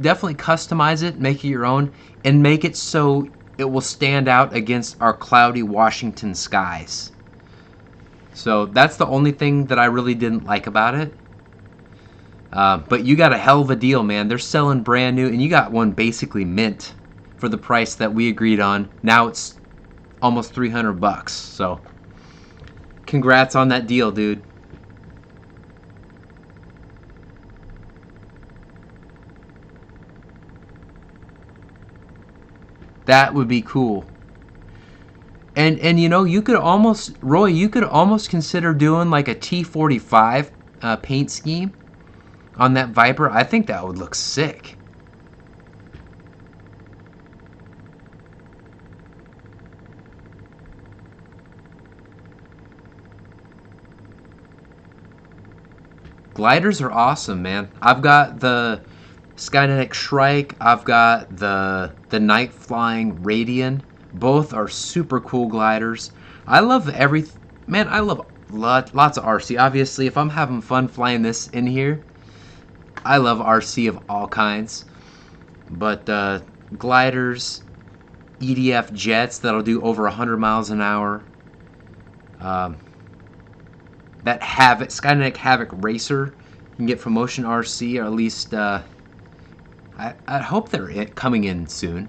definitely customize it, make it your own, and make it so it will stand out against our cloudy Washington skies. So that's the only thing that I really didn't like about it. But you got a hell of a deal, man. They're selling brand new, and you got one basically mint for the price that we agreed on. Now it's almost $300. So congrats on that deal, dude. That would be cool. And you know, you could almost, Roy, you could almost consider doing like a T45 paint scheme on that Viper. I think that would look sick. Gliders are awesome, man. I've got the Skynetic Shrike. I've got the Night Flying Radian. Both are super cool gliders. I love man, I love lots of RC. Obviously, if I'm having fun flying this in here, I love RC of all kinds. But gliders, EDF jets that'll do over 100 miles an hour. That Havoc, Skynetic Havoc Racer you can get from Motion RC, or at least I hope they're coming in soon.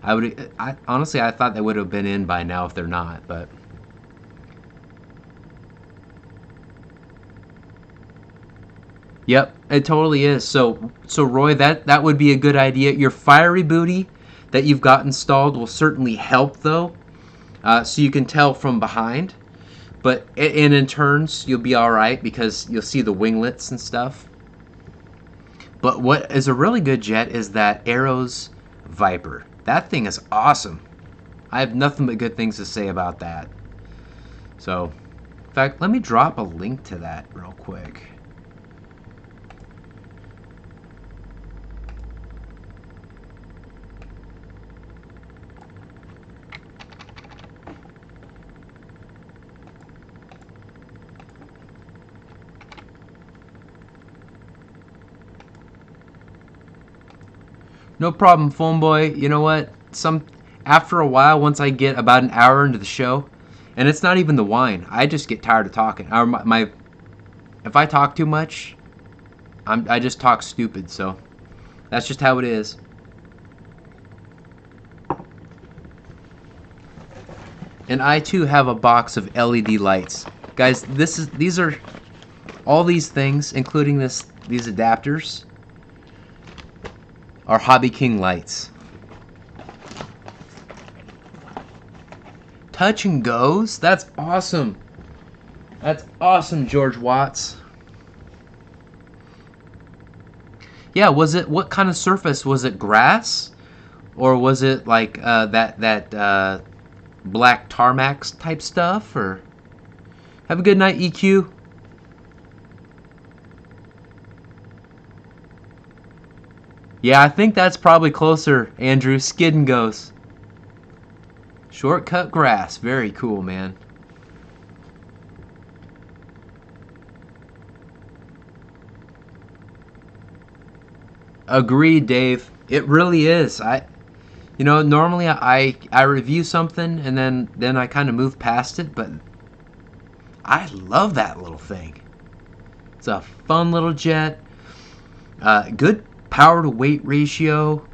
Honestly, I thought they would have been in by now if they're not, but. Yep, it totally is. So Roy, that would be a good idea. Your fiery booty that you've got installed will certainly help, though, so you can tell from behind. But in turns, you'll be all right because you'll see the winglets and stuff. But what is a really good jet is that Arrows Viper. That thing is awesome. I have nothing but good things to say about that. So, in fact, let me drop a link to that real quick. No problem, phone boy. You know what? After a while, once I get about an hour into the show, and it's not even the wine, I just get tired of talking. If I talk too much, I just talk stupid. So that's just how it is. And I too have a box of LED lights, guys. These are all these things, including these adapters, are HobbyKing lights. Touch and goes? That's awesome. That's awesome, George Watts. Yeah, what kind of surface? Was it grass? Or was it like that black tarmac type stuff? Or have a good night, EQ. Yeah, I think that's probably closer, Andrew. Skid and goes. Shortcut grass. Very cool, man. Agreed, Dave. It really is. Normally I review something and then I kind of move past it, but I love that little thing. It's a fun little jet. Good power to weight ratio.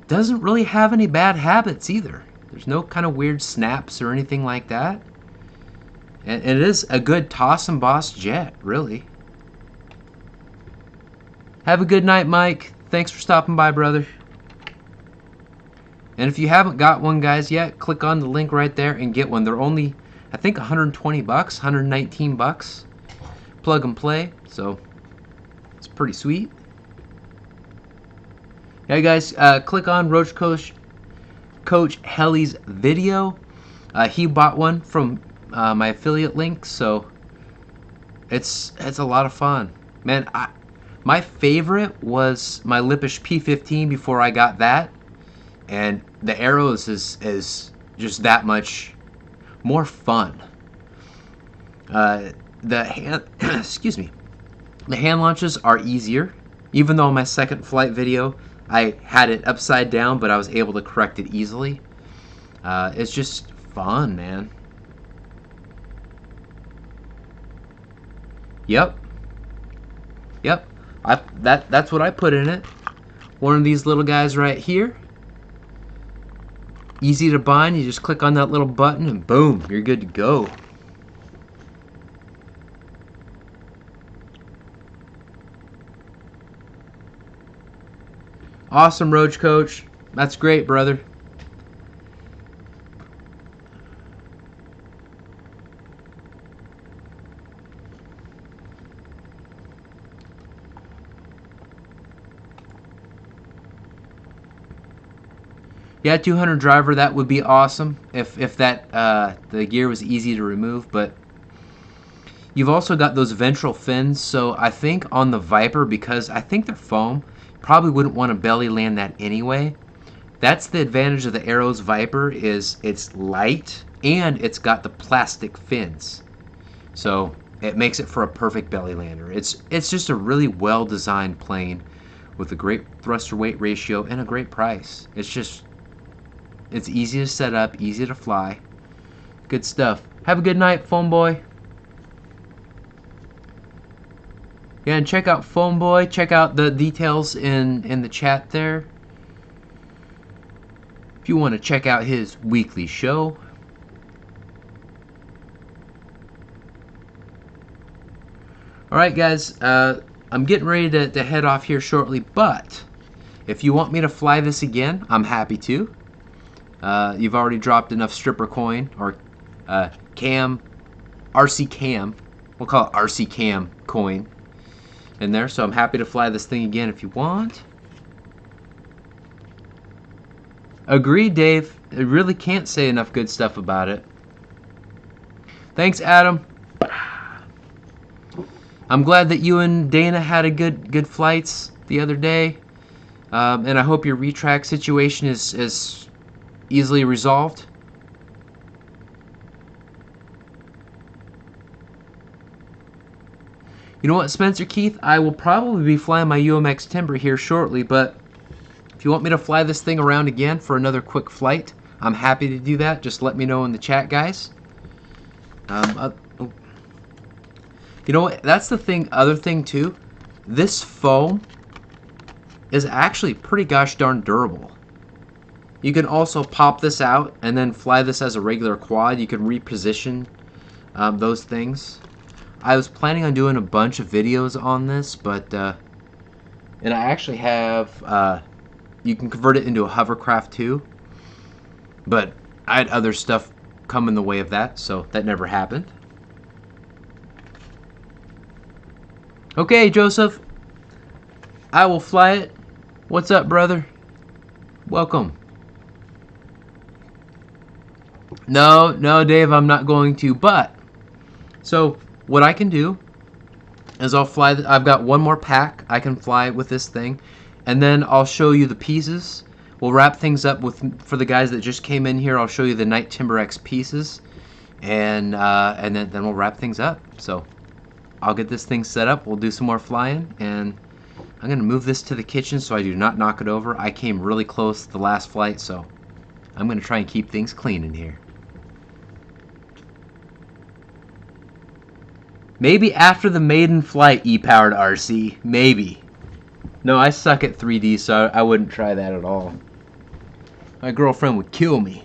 Doesn't really have any bad habits either. There's no kind of weird snaps or anything like that. And it is a good toss and boss jet, really. Have a good night, Mike. Thanks for stopping by, brother. And if you haven't got one, guys, yet, click on the link right there and get one. They're only, I think, 120 bucks, 119 bucks. Plug and play, so it's pretty sweet. Yeah, guys, click on Roach Coach Helly's video. He bought one from my affiliate link, so it's a lot of fun. Man, my favorite was my Lippish P15 before I got that, and the Arrows is just that much more fun. Excuse me. The hand launches are easier, even though in my second flight video I had it upside down, but I was able to correct it easily. It's just fun, man. Yep. That's what I put in it. One of these little guys right here. Easy to bind. You just click on that little button and boom, you're good to go. Awesome, Roach Coach. That's great, brother. Yeah, 200 driver, that would be awesome if that the gear was easy to remove, but you've also got those ventral fins, so I think on the Viper, because I think they're foam, probably wouldn't want to belly land that anyway. That's the advantage of the Arrows Viper, is it's light and it's got the plastic fins, so it makes it for a perfect belly lander. It's just a really well designed plane with a great thruster weight ratio and a great price. It's easy to set up, easy to fly. Good stuff. Have a good night, phone boy. Yeah, and check out Phone Boy. Check out the details in the chat there. If you want to check out his weekly show. Alright guys, I'm getting ready to head off here shortly, but if you want me to fly this again, I'm happy to. You've already dropped enough stripper coin, or cam, RC cam, we'll call it RC cam coin in there, so I'm happy to fly this thing again if you want. Agreed, Dave. I really can't say enough good stuff about it. Thanks, Adam. I'm glad that you and Dana had a good flights the other day, and I hope your retract situation is easily resolved. You know what, Spencer Keith? I will probably be flying my UMX Timber here shortly, but if you want me to fly this thing around again for another quick flight, I'm happy to do that. Just let me know in the chat, guys. You know what? That's the thing. Other thing too. This foam is actually pretty gosh darn durable. You can also pop this out and then fly this as a regular quad. You can reposition those things. I was planning on doing a bunch of videos on this, but and I actually have. You can convert it into a hovercraft too, but I had other stuff come in the way of that, so that never happened. Okay, Joseph, I will fly it. What's up, brother? Welcome. No, Dave, I'm not going to, but so what I can do is I'll fly. I've got one more pack I can fly with this thing, and then I'll show you the pieces. We'll wrap things up with, for the guys that just came in here, I'll show you the Night Timber X pieces, and then we'll wrap things up. So I'll get this thing set up, we'll do some more flying, and I'm going to move this to the kitchen so I do not knock it over. I came really close the last flight, so I'm going to try and keep things clean in here. Maybe after the maiden flight, E-powered RC. Maybe. No, I suck at 3D, so I wouldn't try that at all. My girlfriend would kill me.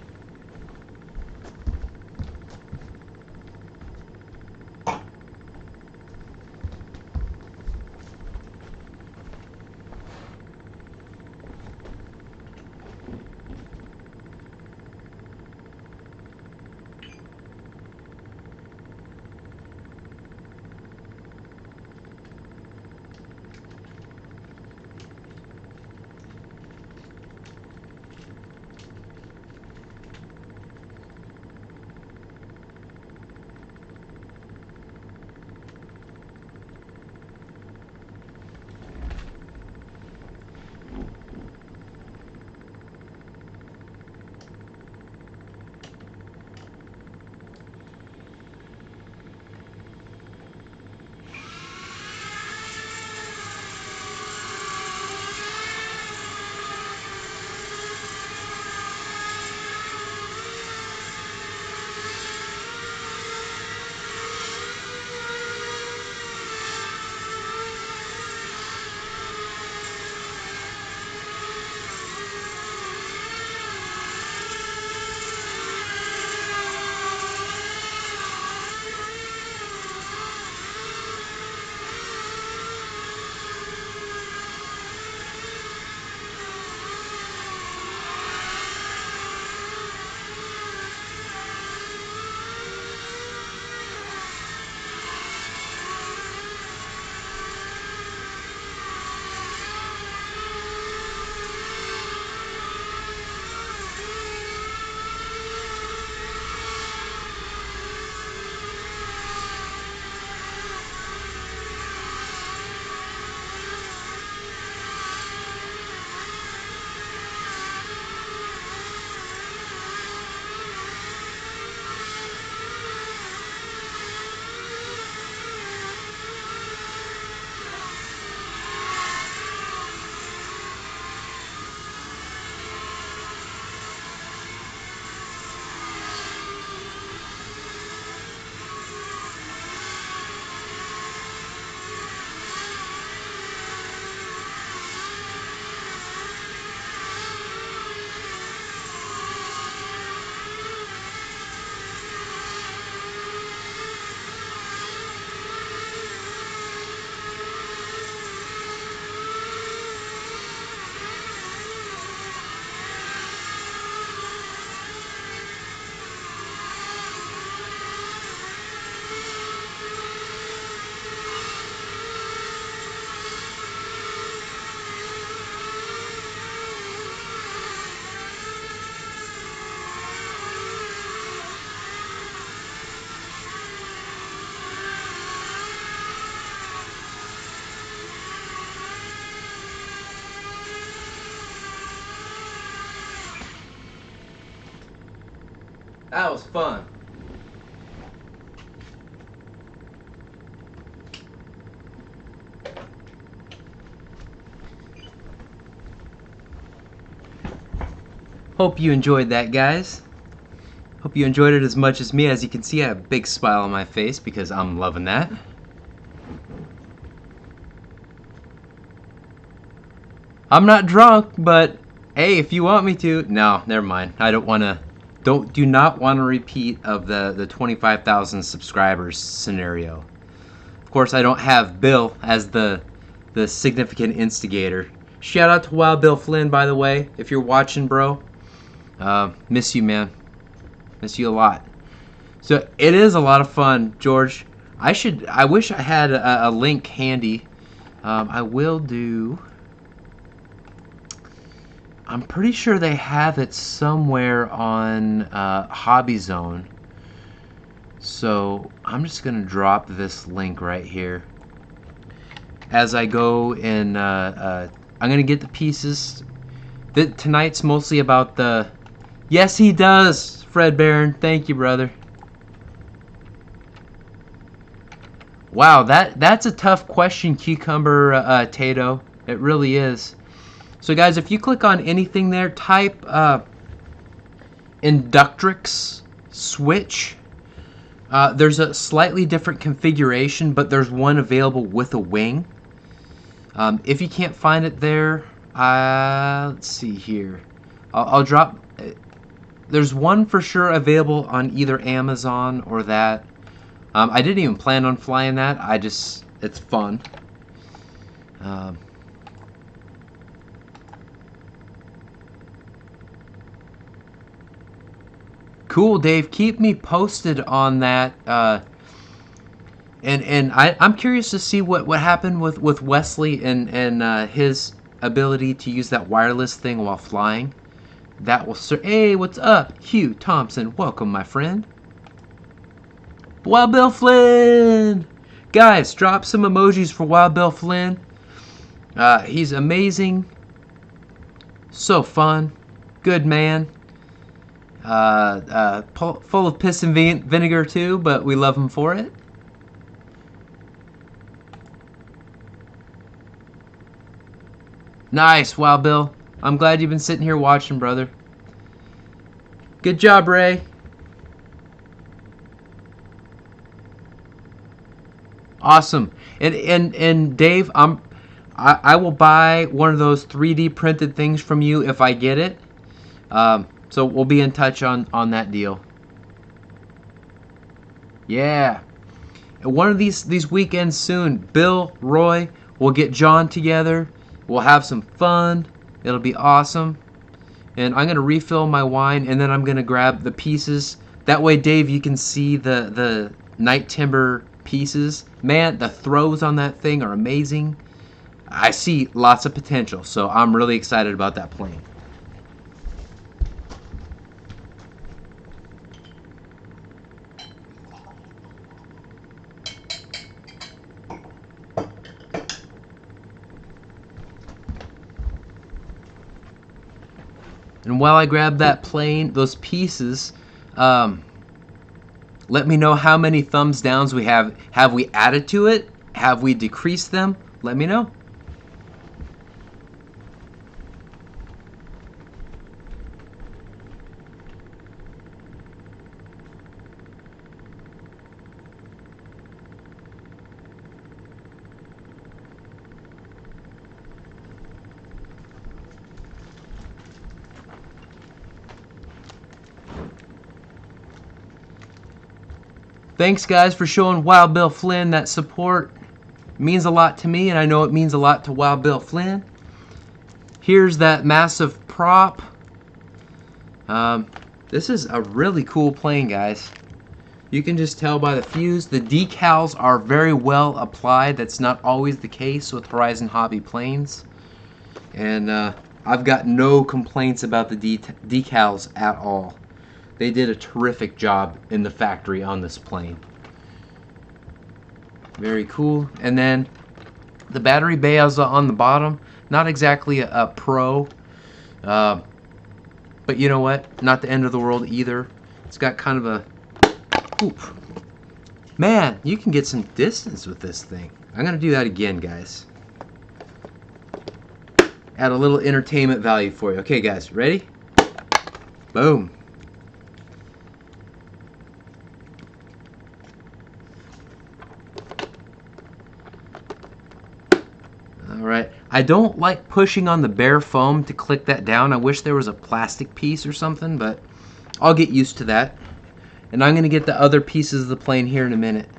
That was fun. Hope you enjoyed that, guys. Hope you enjoyed it as much as me. As you can see, I have a big smile on my face because I'm loving that. I'm not drunk, but hey, if you want me to. No, never mind. I don't want to. Do not want to repeat of the 25,000 subscribers scenario. Of course, I don't have Bill as the significant instigator. Shout out to Wild Bill Flynn, by the way, if you're watching, bro. Miss you, man. Miss you a lot. So it is a lot of fun, George. I wish I had a link handy. I will do. I'm pretty sure they have it somewhere on Hobbyzone. So I'm just gonna drop this link right here. As I go and I'm gonna get the pieces. Tonight's mostly about the. Yes, he does, Fred Barron. Thank you, brother. Wow, that's a tough question, Cucumber Tato. It really is. So, guys, if you click on anything there, type Inductrix switch. There's a slightly different configuration, but there's one available with a wing. If you can't find it there, let's see here. I'll drop. There's one for sure available on either Amazon or that. I didn't even plan on flying that. It's fun. Cool, Dave. Keep me posted on that. And I'm curious to see what happened with Wesley and his ability to use that wireless thing while flying. That will hey, what's up? Hugh Thompson, welcome, my friend. Wild Bill Flynn! Guys, drop some emojis for Wild Bill Flynn. He's amazing. So fun. Good man. Full of piss and vinegar too, but we love him for it. Nice, Wild Bill. I'm glad you've been sitting here watching, brother. Good job, Ray. Awesome. And Dave, I will buy one of those 3D printed things from you if I get it. So we'll be in touch on that deal. Yeah. And one of these weekends soon, Bill, Roy, we'll get John together. We'll have some fun. It'll be awesome. And I'm going to refill my wine, and then I'm going to grab the pieces. That way, Dave, you can see the Night Timber pieces. Man, the throws on that thing are amazing. I see lots of potential, so I'm really excited about that plane. And while I grab that plane, those pieces, let me know how many thumbs downs we have. Have we added to it? Have we decreased them? Let me know. Thanks, guys, for showing Wild Bill Flynn that support. It means a lot to me, and I know it means a lot to Wild Bill Flynn. Here's that massive prop. This is a really cool plane, guys. You can just tell by the fuse. The decals are very well applied. That's not always the case with Horizon Hobby planes. And I've got no complaints about the decals at all. They did a terrific job in the factory on this plane. Very cool. And then the battery bay is on the bottom. Not exactly a pro, but you know what? Not the end of the world either. It's got kind of a, oop. Man, you can get some distance with this thing. I'm gonna do that again, guys. Add a little entertainment value for you. Okay, guys, ready? Boom. Alright, I don't like pushing on the bare foam to click that down. I wish there was a plastic piece or something, but I'll get used to that. And I'm going to get the other pieces of the plane here in a minute.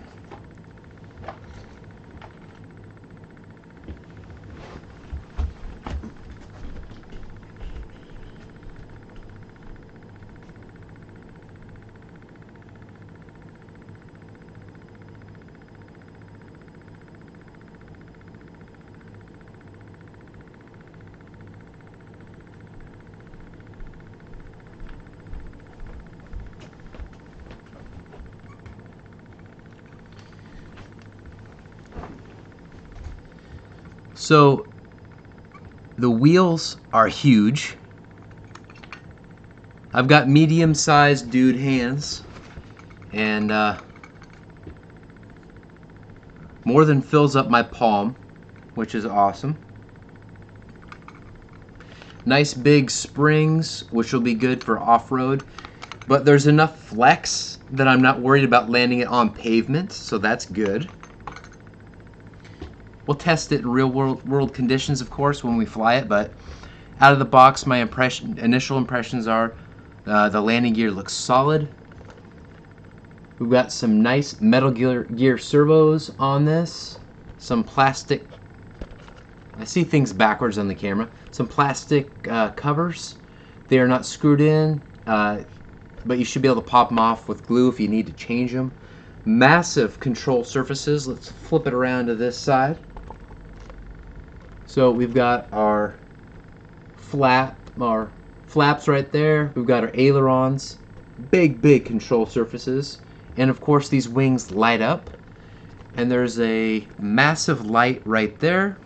So the wheels are huge. I've got medium-sized dude hands, and more than fills up my palm, which is awesome. Nice big springs, which will be good for off-road, but there's enough flex that I'm not worried about landing it on pavement, so that's good. We'll test it in real world conditions, of course, when we fly it, but out of the box, my initial impressions are the landing gear looks solid. We've got some nice metal gear servos on this, some plastic, I see things backwards on the camera, some plastic covers. They are not screwed in, but you should be able to pop them off with glue if you need to change them. Massive control surfaces. Let's flip it around to this side. So we've got our flaps right there. We've got our ailerons, big control surfaces, and of course these wings light up. And there's a massive light right there.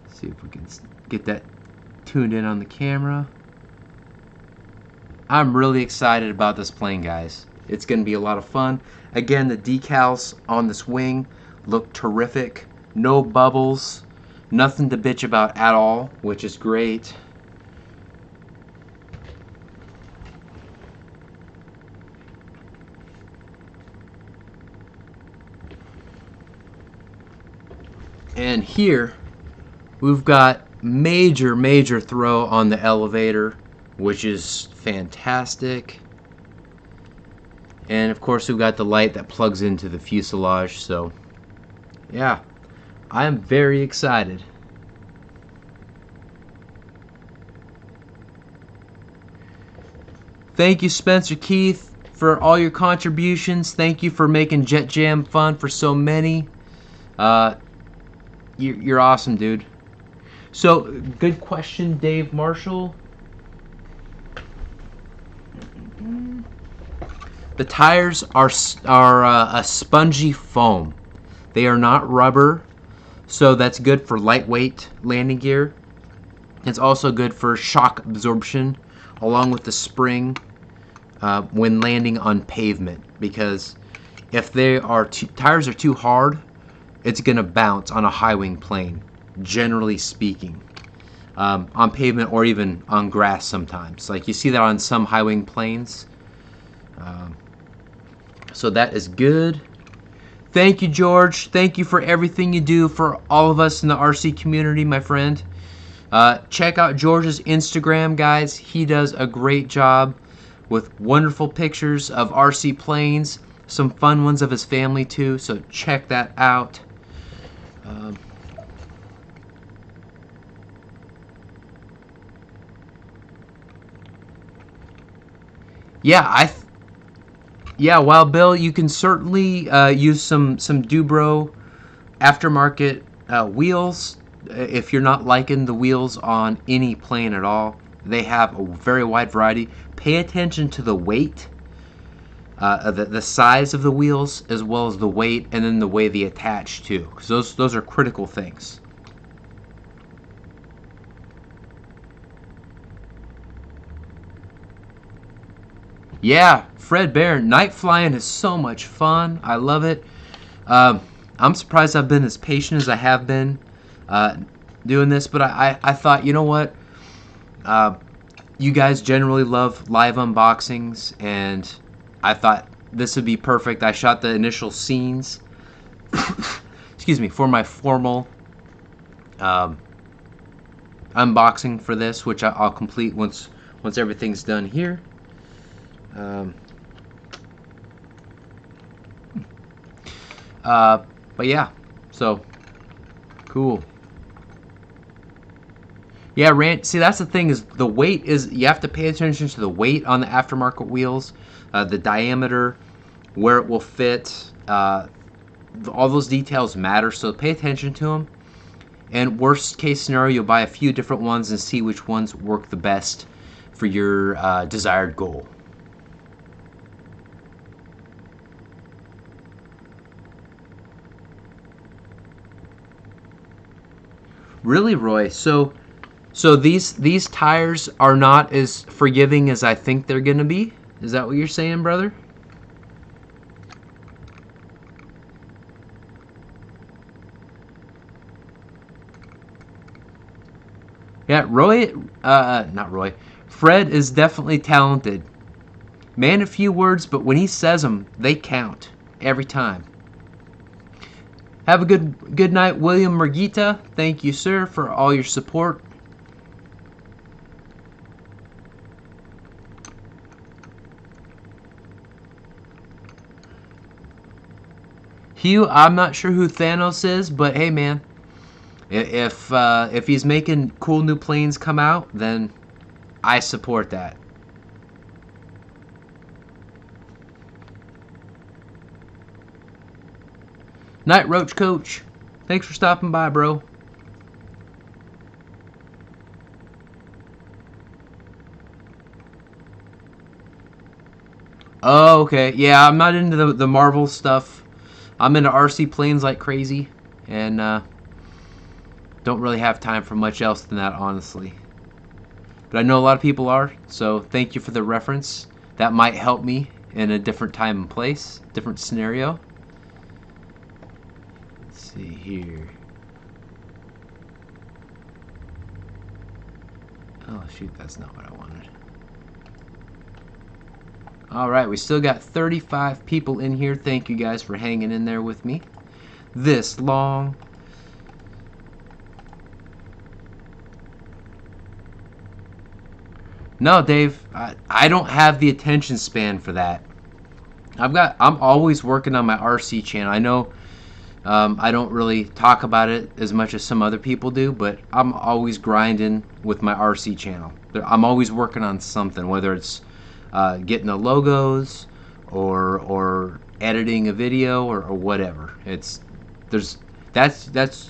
Let's see if we can get that tuned in on the camera. I'm really excited about this plane, guys. It's going to be a lot of fun. Again, the decals on this wing look terrific. No bubbles, nothing to bitch about at all, which is great. And here we've got major throw on the elevator, which is fantastic. And of course we've got the light that plugs into the fuselage, so yeah, I am very excited. Thank you, Spencer Keith, for all your contributions. Thank you for making Jet Jam fun for so many. You're awesome, dude. So, good question, Dave Marshall. The tires are a spongy foam. They are not rubber, so that's good for lightweight landing gear. It's also good for shock absorption, along with the spring when landing on pavement. Because if tires are too hard, it's going to bounce on a high wing plane, generally speaking. On pavement or even on grass sometimes. Like you see that on some high wing planes. So that is good. Thank you, George. Thank you for everything you do for all of us in the RC community, my friend. Check out George's Instagram, guys. He does a great job with wonderful pictures of RC planes. Some fun ones of his family, too. So check that out. Yeah, Wild Bill, you can certainly use some Dubro aftermarket wheels if you're not liking the wheels on any plane at all. They have a very wide variety. Pay attention to the weight, the size of the wheels, as well as the weight, and then the way they attach too, because those are critical things. Yeah, Fred Bear, night flying is so much fun. I love it. I'm surprised I've been as patient as I have been doing this, but I thought, you know what? You guys generally love live unboxings, and I thought this would be perfect. I shot the initial scenes, excuse me, for my formal unboxing for this, which I'll complete once everything's done here. But yeah, so cool. Yeah, Rand, see, that's the thing, is the weight is, you have to pay attention to the weight on the aftermarket wheels, the diameter, where it will fit, all those details matter, so pay attention to them. And worst case scenario, you'll buy a few different ones and see which ones work the best for your desired goal. Really, Roy? So these tires are not as forgiving as I think they're gonna be? Is that what you're saying, brother? Yeah, Roy, not Roy. Fred is definitely talented. Man, a few words, but when he says them, they count every time. Have a good night, William Mergita. Thank you, sir, for all your support. Hugh, I'm not sure who Thanos is, but hey, man, if he's making cool new planes come out, then I support that. Night, Roach Coach. Thanks for stopping by, bro. Oh, okay. Yeah, I'm not into the Marvel stuff. I'm into RC planes like crazy, and don't really have time for much else than that, honestly. But I know a lot of people are, so thank you for the reference. That might help me in a different time and place, different scenario. Let's see here. Oh, shoot, that's not what I wanted. Alright, we still got 35 people in here. Thank you guys for hanging in there with me this long. No, Dave, I don't have the attention span for that. I'm always working on my RC channel. I know I don't really talk about it as much as some other people do, but I'm always grinding with my RC channel. I'm always working on something, whether it's getting the logos or editing a video or whatever. That's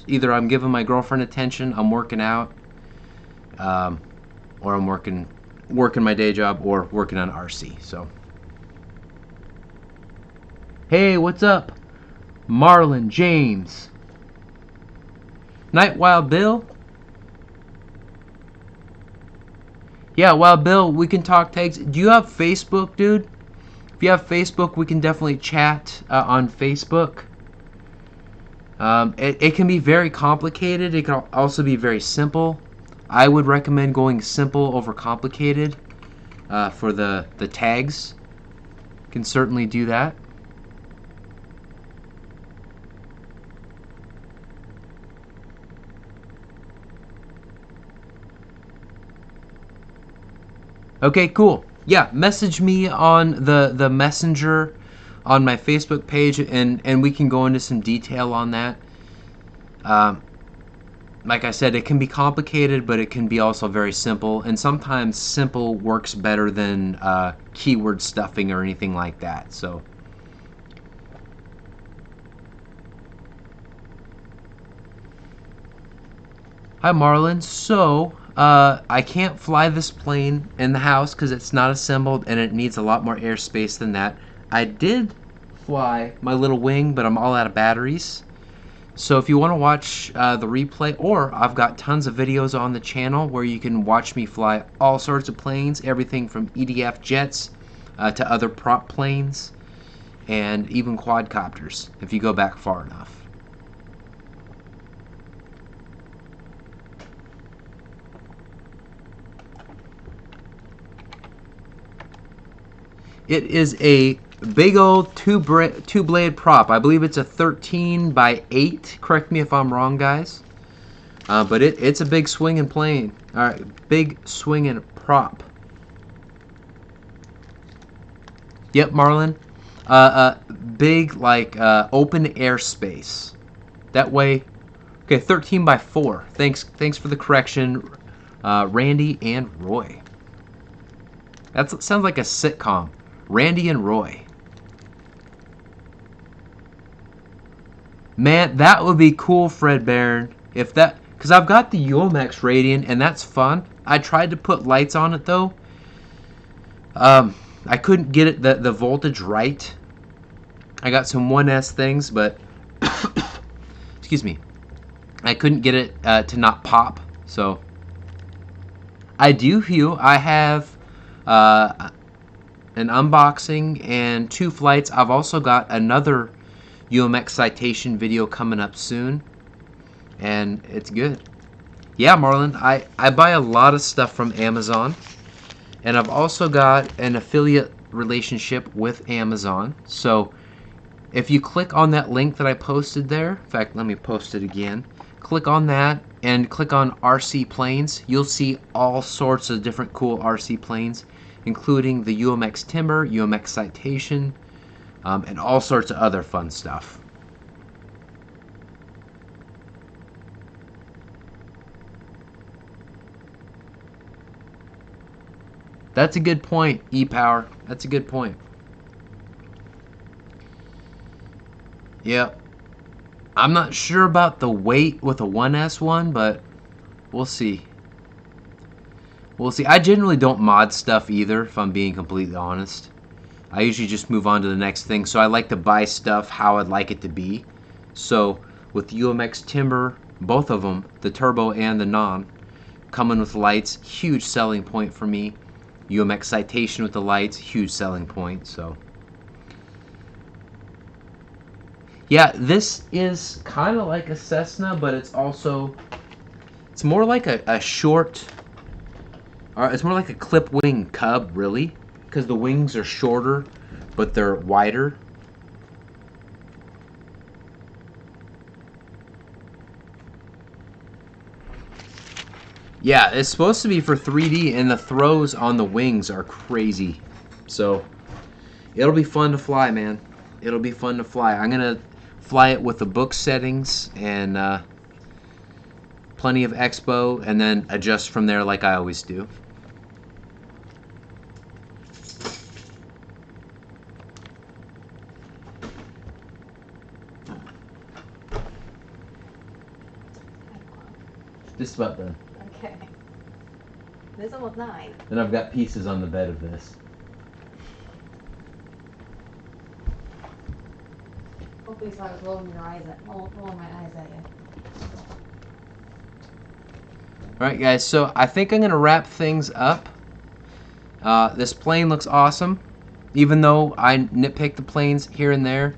either I'm giving my girlfriend attention, I'm working out, or I'm working my day job or working on RC. So, hey, what's up, Marlon James? Night, Wild Bill. Yeah, Wild Bill, we can talk tags. Do you have Facebook, dude? If you have Facebook, we can definitely chat on Facebook. It can be very complicated. It can also be very simple. I would recommend going simple over complicated for the tags. Can certainly do that. Okay, cool. Yeah, message me on the messenger on my Facebook page, and we can go into some detail on that. Like I said, it can be complicated, but it can be also very simple, and sometimes simple works better than keyword stuffing or anything like that. So, hi, Marlon. So, I can't fly this plane in the house because it's not assembled and it needs a lot more airspace than that. I did fly my little wing, but I'm all out of batteries. So if you want to watch the replay, or I've got tons of videos on the channel where you can watch me fly all sorts of planes, everything from EDF jets to other prop planes and even quadcopters if you go back far enough. It is a big old two-blade prop. I believe it's a 13 by 8. Correct me if I'm wrong, guys. But it's a big swinging plane. All right, big swinging prop. Yep, Marlon. Big, like, open airspace. That way. Okay, 13 by 4. Thanks for the correction, Randy and Roy. That sounds like a sitcom. Randy and Roy. Man, that would be cool, Fred Barron. If that, because I've got the UMX Radiant, and that's fun. I tried to put lights on it though. I couldn't get it the voltage right. I got some 1S things, but excuse me, I couldn't get it to not pop. So I do feel I have an unboxing and 2 flights. I've also got another UMX citation video coming up soon, and it's good. Yeah, Marlon, I buy a lot of stuff from Amazon, and I've also got an affiliate relationship with Amazon. So if you click on that link that I posted there, in fact, let me post it again. Click on that and click on RC Planes. You'll see all sorts of different cool RC planes, including the UMX Timber, UMX Citation, and all sorts of other fun stuff. That's a good point, E-Power. That's a good point. Yep. I'm not sure about the weight with a 1S one, but we'll see. We'll see. I generally don't mod stuff either, if I'm being completely honest. I usually just move on to the next thing, so I like to buy stuff how I'd like it to be. So with UMX Timber, both of them, the turbo and the non, coming with lights, huge selling point for me. UMX Citation with the lights, huge selling point. So yeah, this is kind of like a Cessna, but it's more like a short, or it's more like a clip wing Cub, really, because the wings are shorter, but they're wider. Yeah, it's supposed to be for 3D, and the throws on the wings are crazy. So it'll be fun to fly, man. It'll be fun to fly. I'm gonna fly it with the book settings and plenty of expo, and then adjust from there like I always do. Just about done. Okay. It's almost 9. Then I've got pieces on the bed of this. Hopefully it's not rolling my eyes at you. Alright guys, so I think I'm going to wrap things up. This plane looks awesome. Even though I nitpick the planes here and there,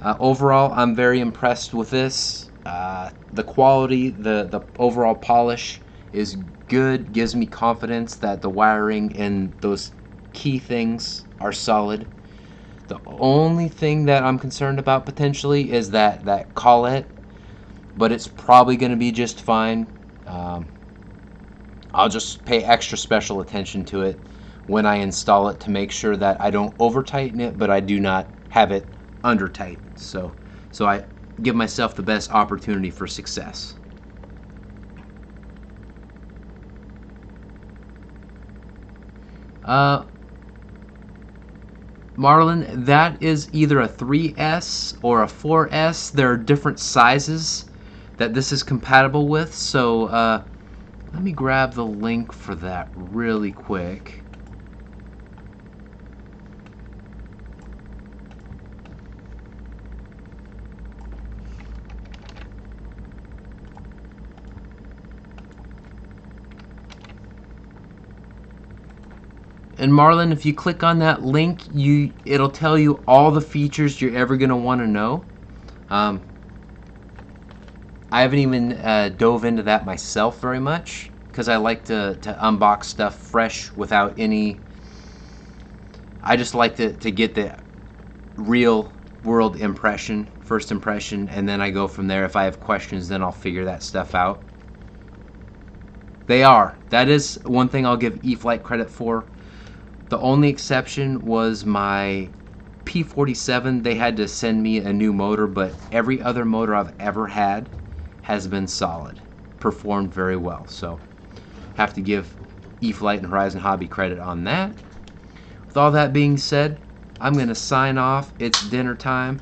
overall I'm very impressed with this. The quality, the overall polish is good, gives me confidence that the wiring and those key things are solid. The only thing that I'm concerned about potentially is that collet, but it's probably going to be just fine. I'll just pay extra special attention to it when I install it to make sure that I don't over tighten it, but I do not have it under tightened. So I give myself the best opportunity for success. Marlon, that is either a 3S or a 4S. There are different sizes that this is compatible with, so let me grab the link for that really quick. And Marlon, if you click on that link, it'll tell you all the features you're ever going to want to know. I haven't even dove into that myself very much because I like to unbox stuff fresh without any... I just like to get the real world impression, first impression, and then I go from there. If I have questions, then I'll figure that stuff out. That is one thing I'll give E-flite credit for. The only exception was my P47. They had to send me a new motor, but every other motor I've ever had has been solid, performed very well. So have to give E-flite and Horizon Hobby credit on that. With all that being said, I'm going to sign off. It's dinner time,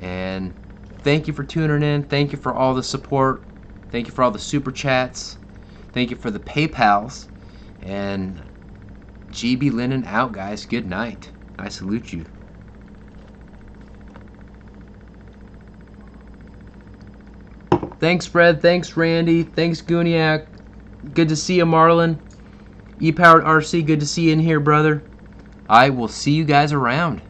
and thank you for tuning in. Thank you for all the support. Thank you for all the super chats. Thank you for the PayPals. And GBLynden out, guys. Good night. I salute you. Thanks, Fred. Thanks, Randy. Thanks, Gooniac. Good to see you, Marlon. E-Powered RC, good to see you in here, brother. I will see you guys around.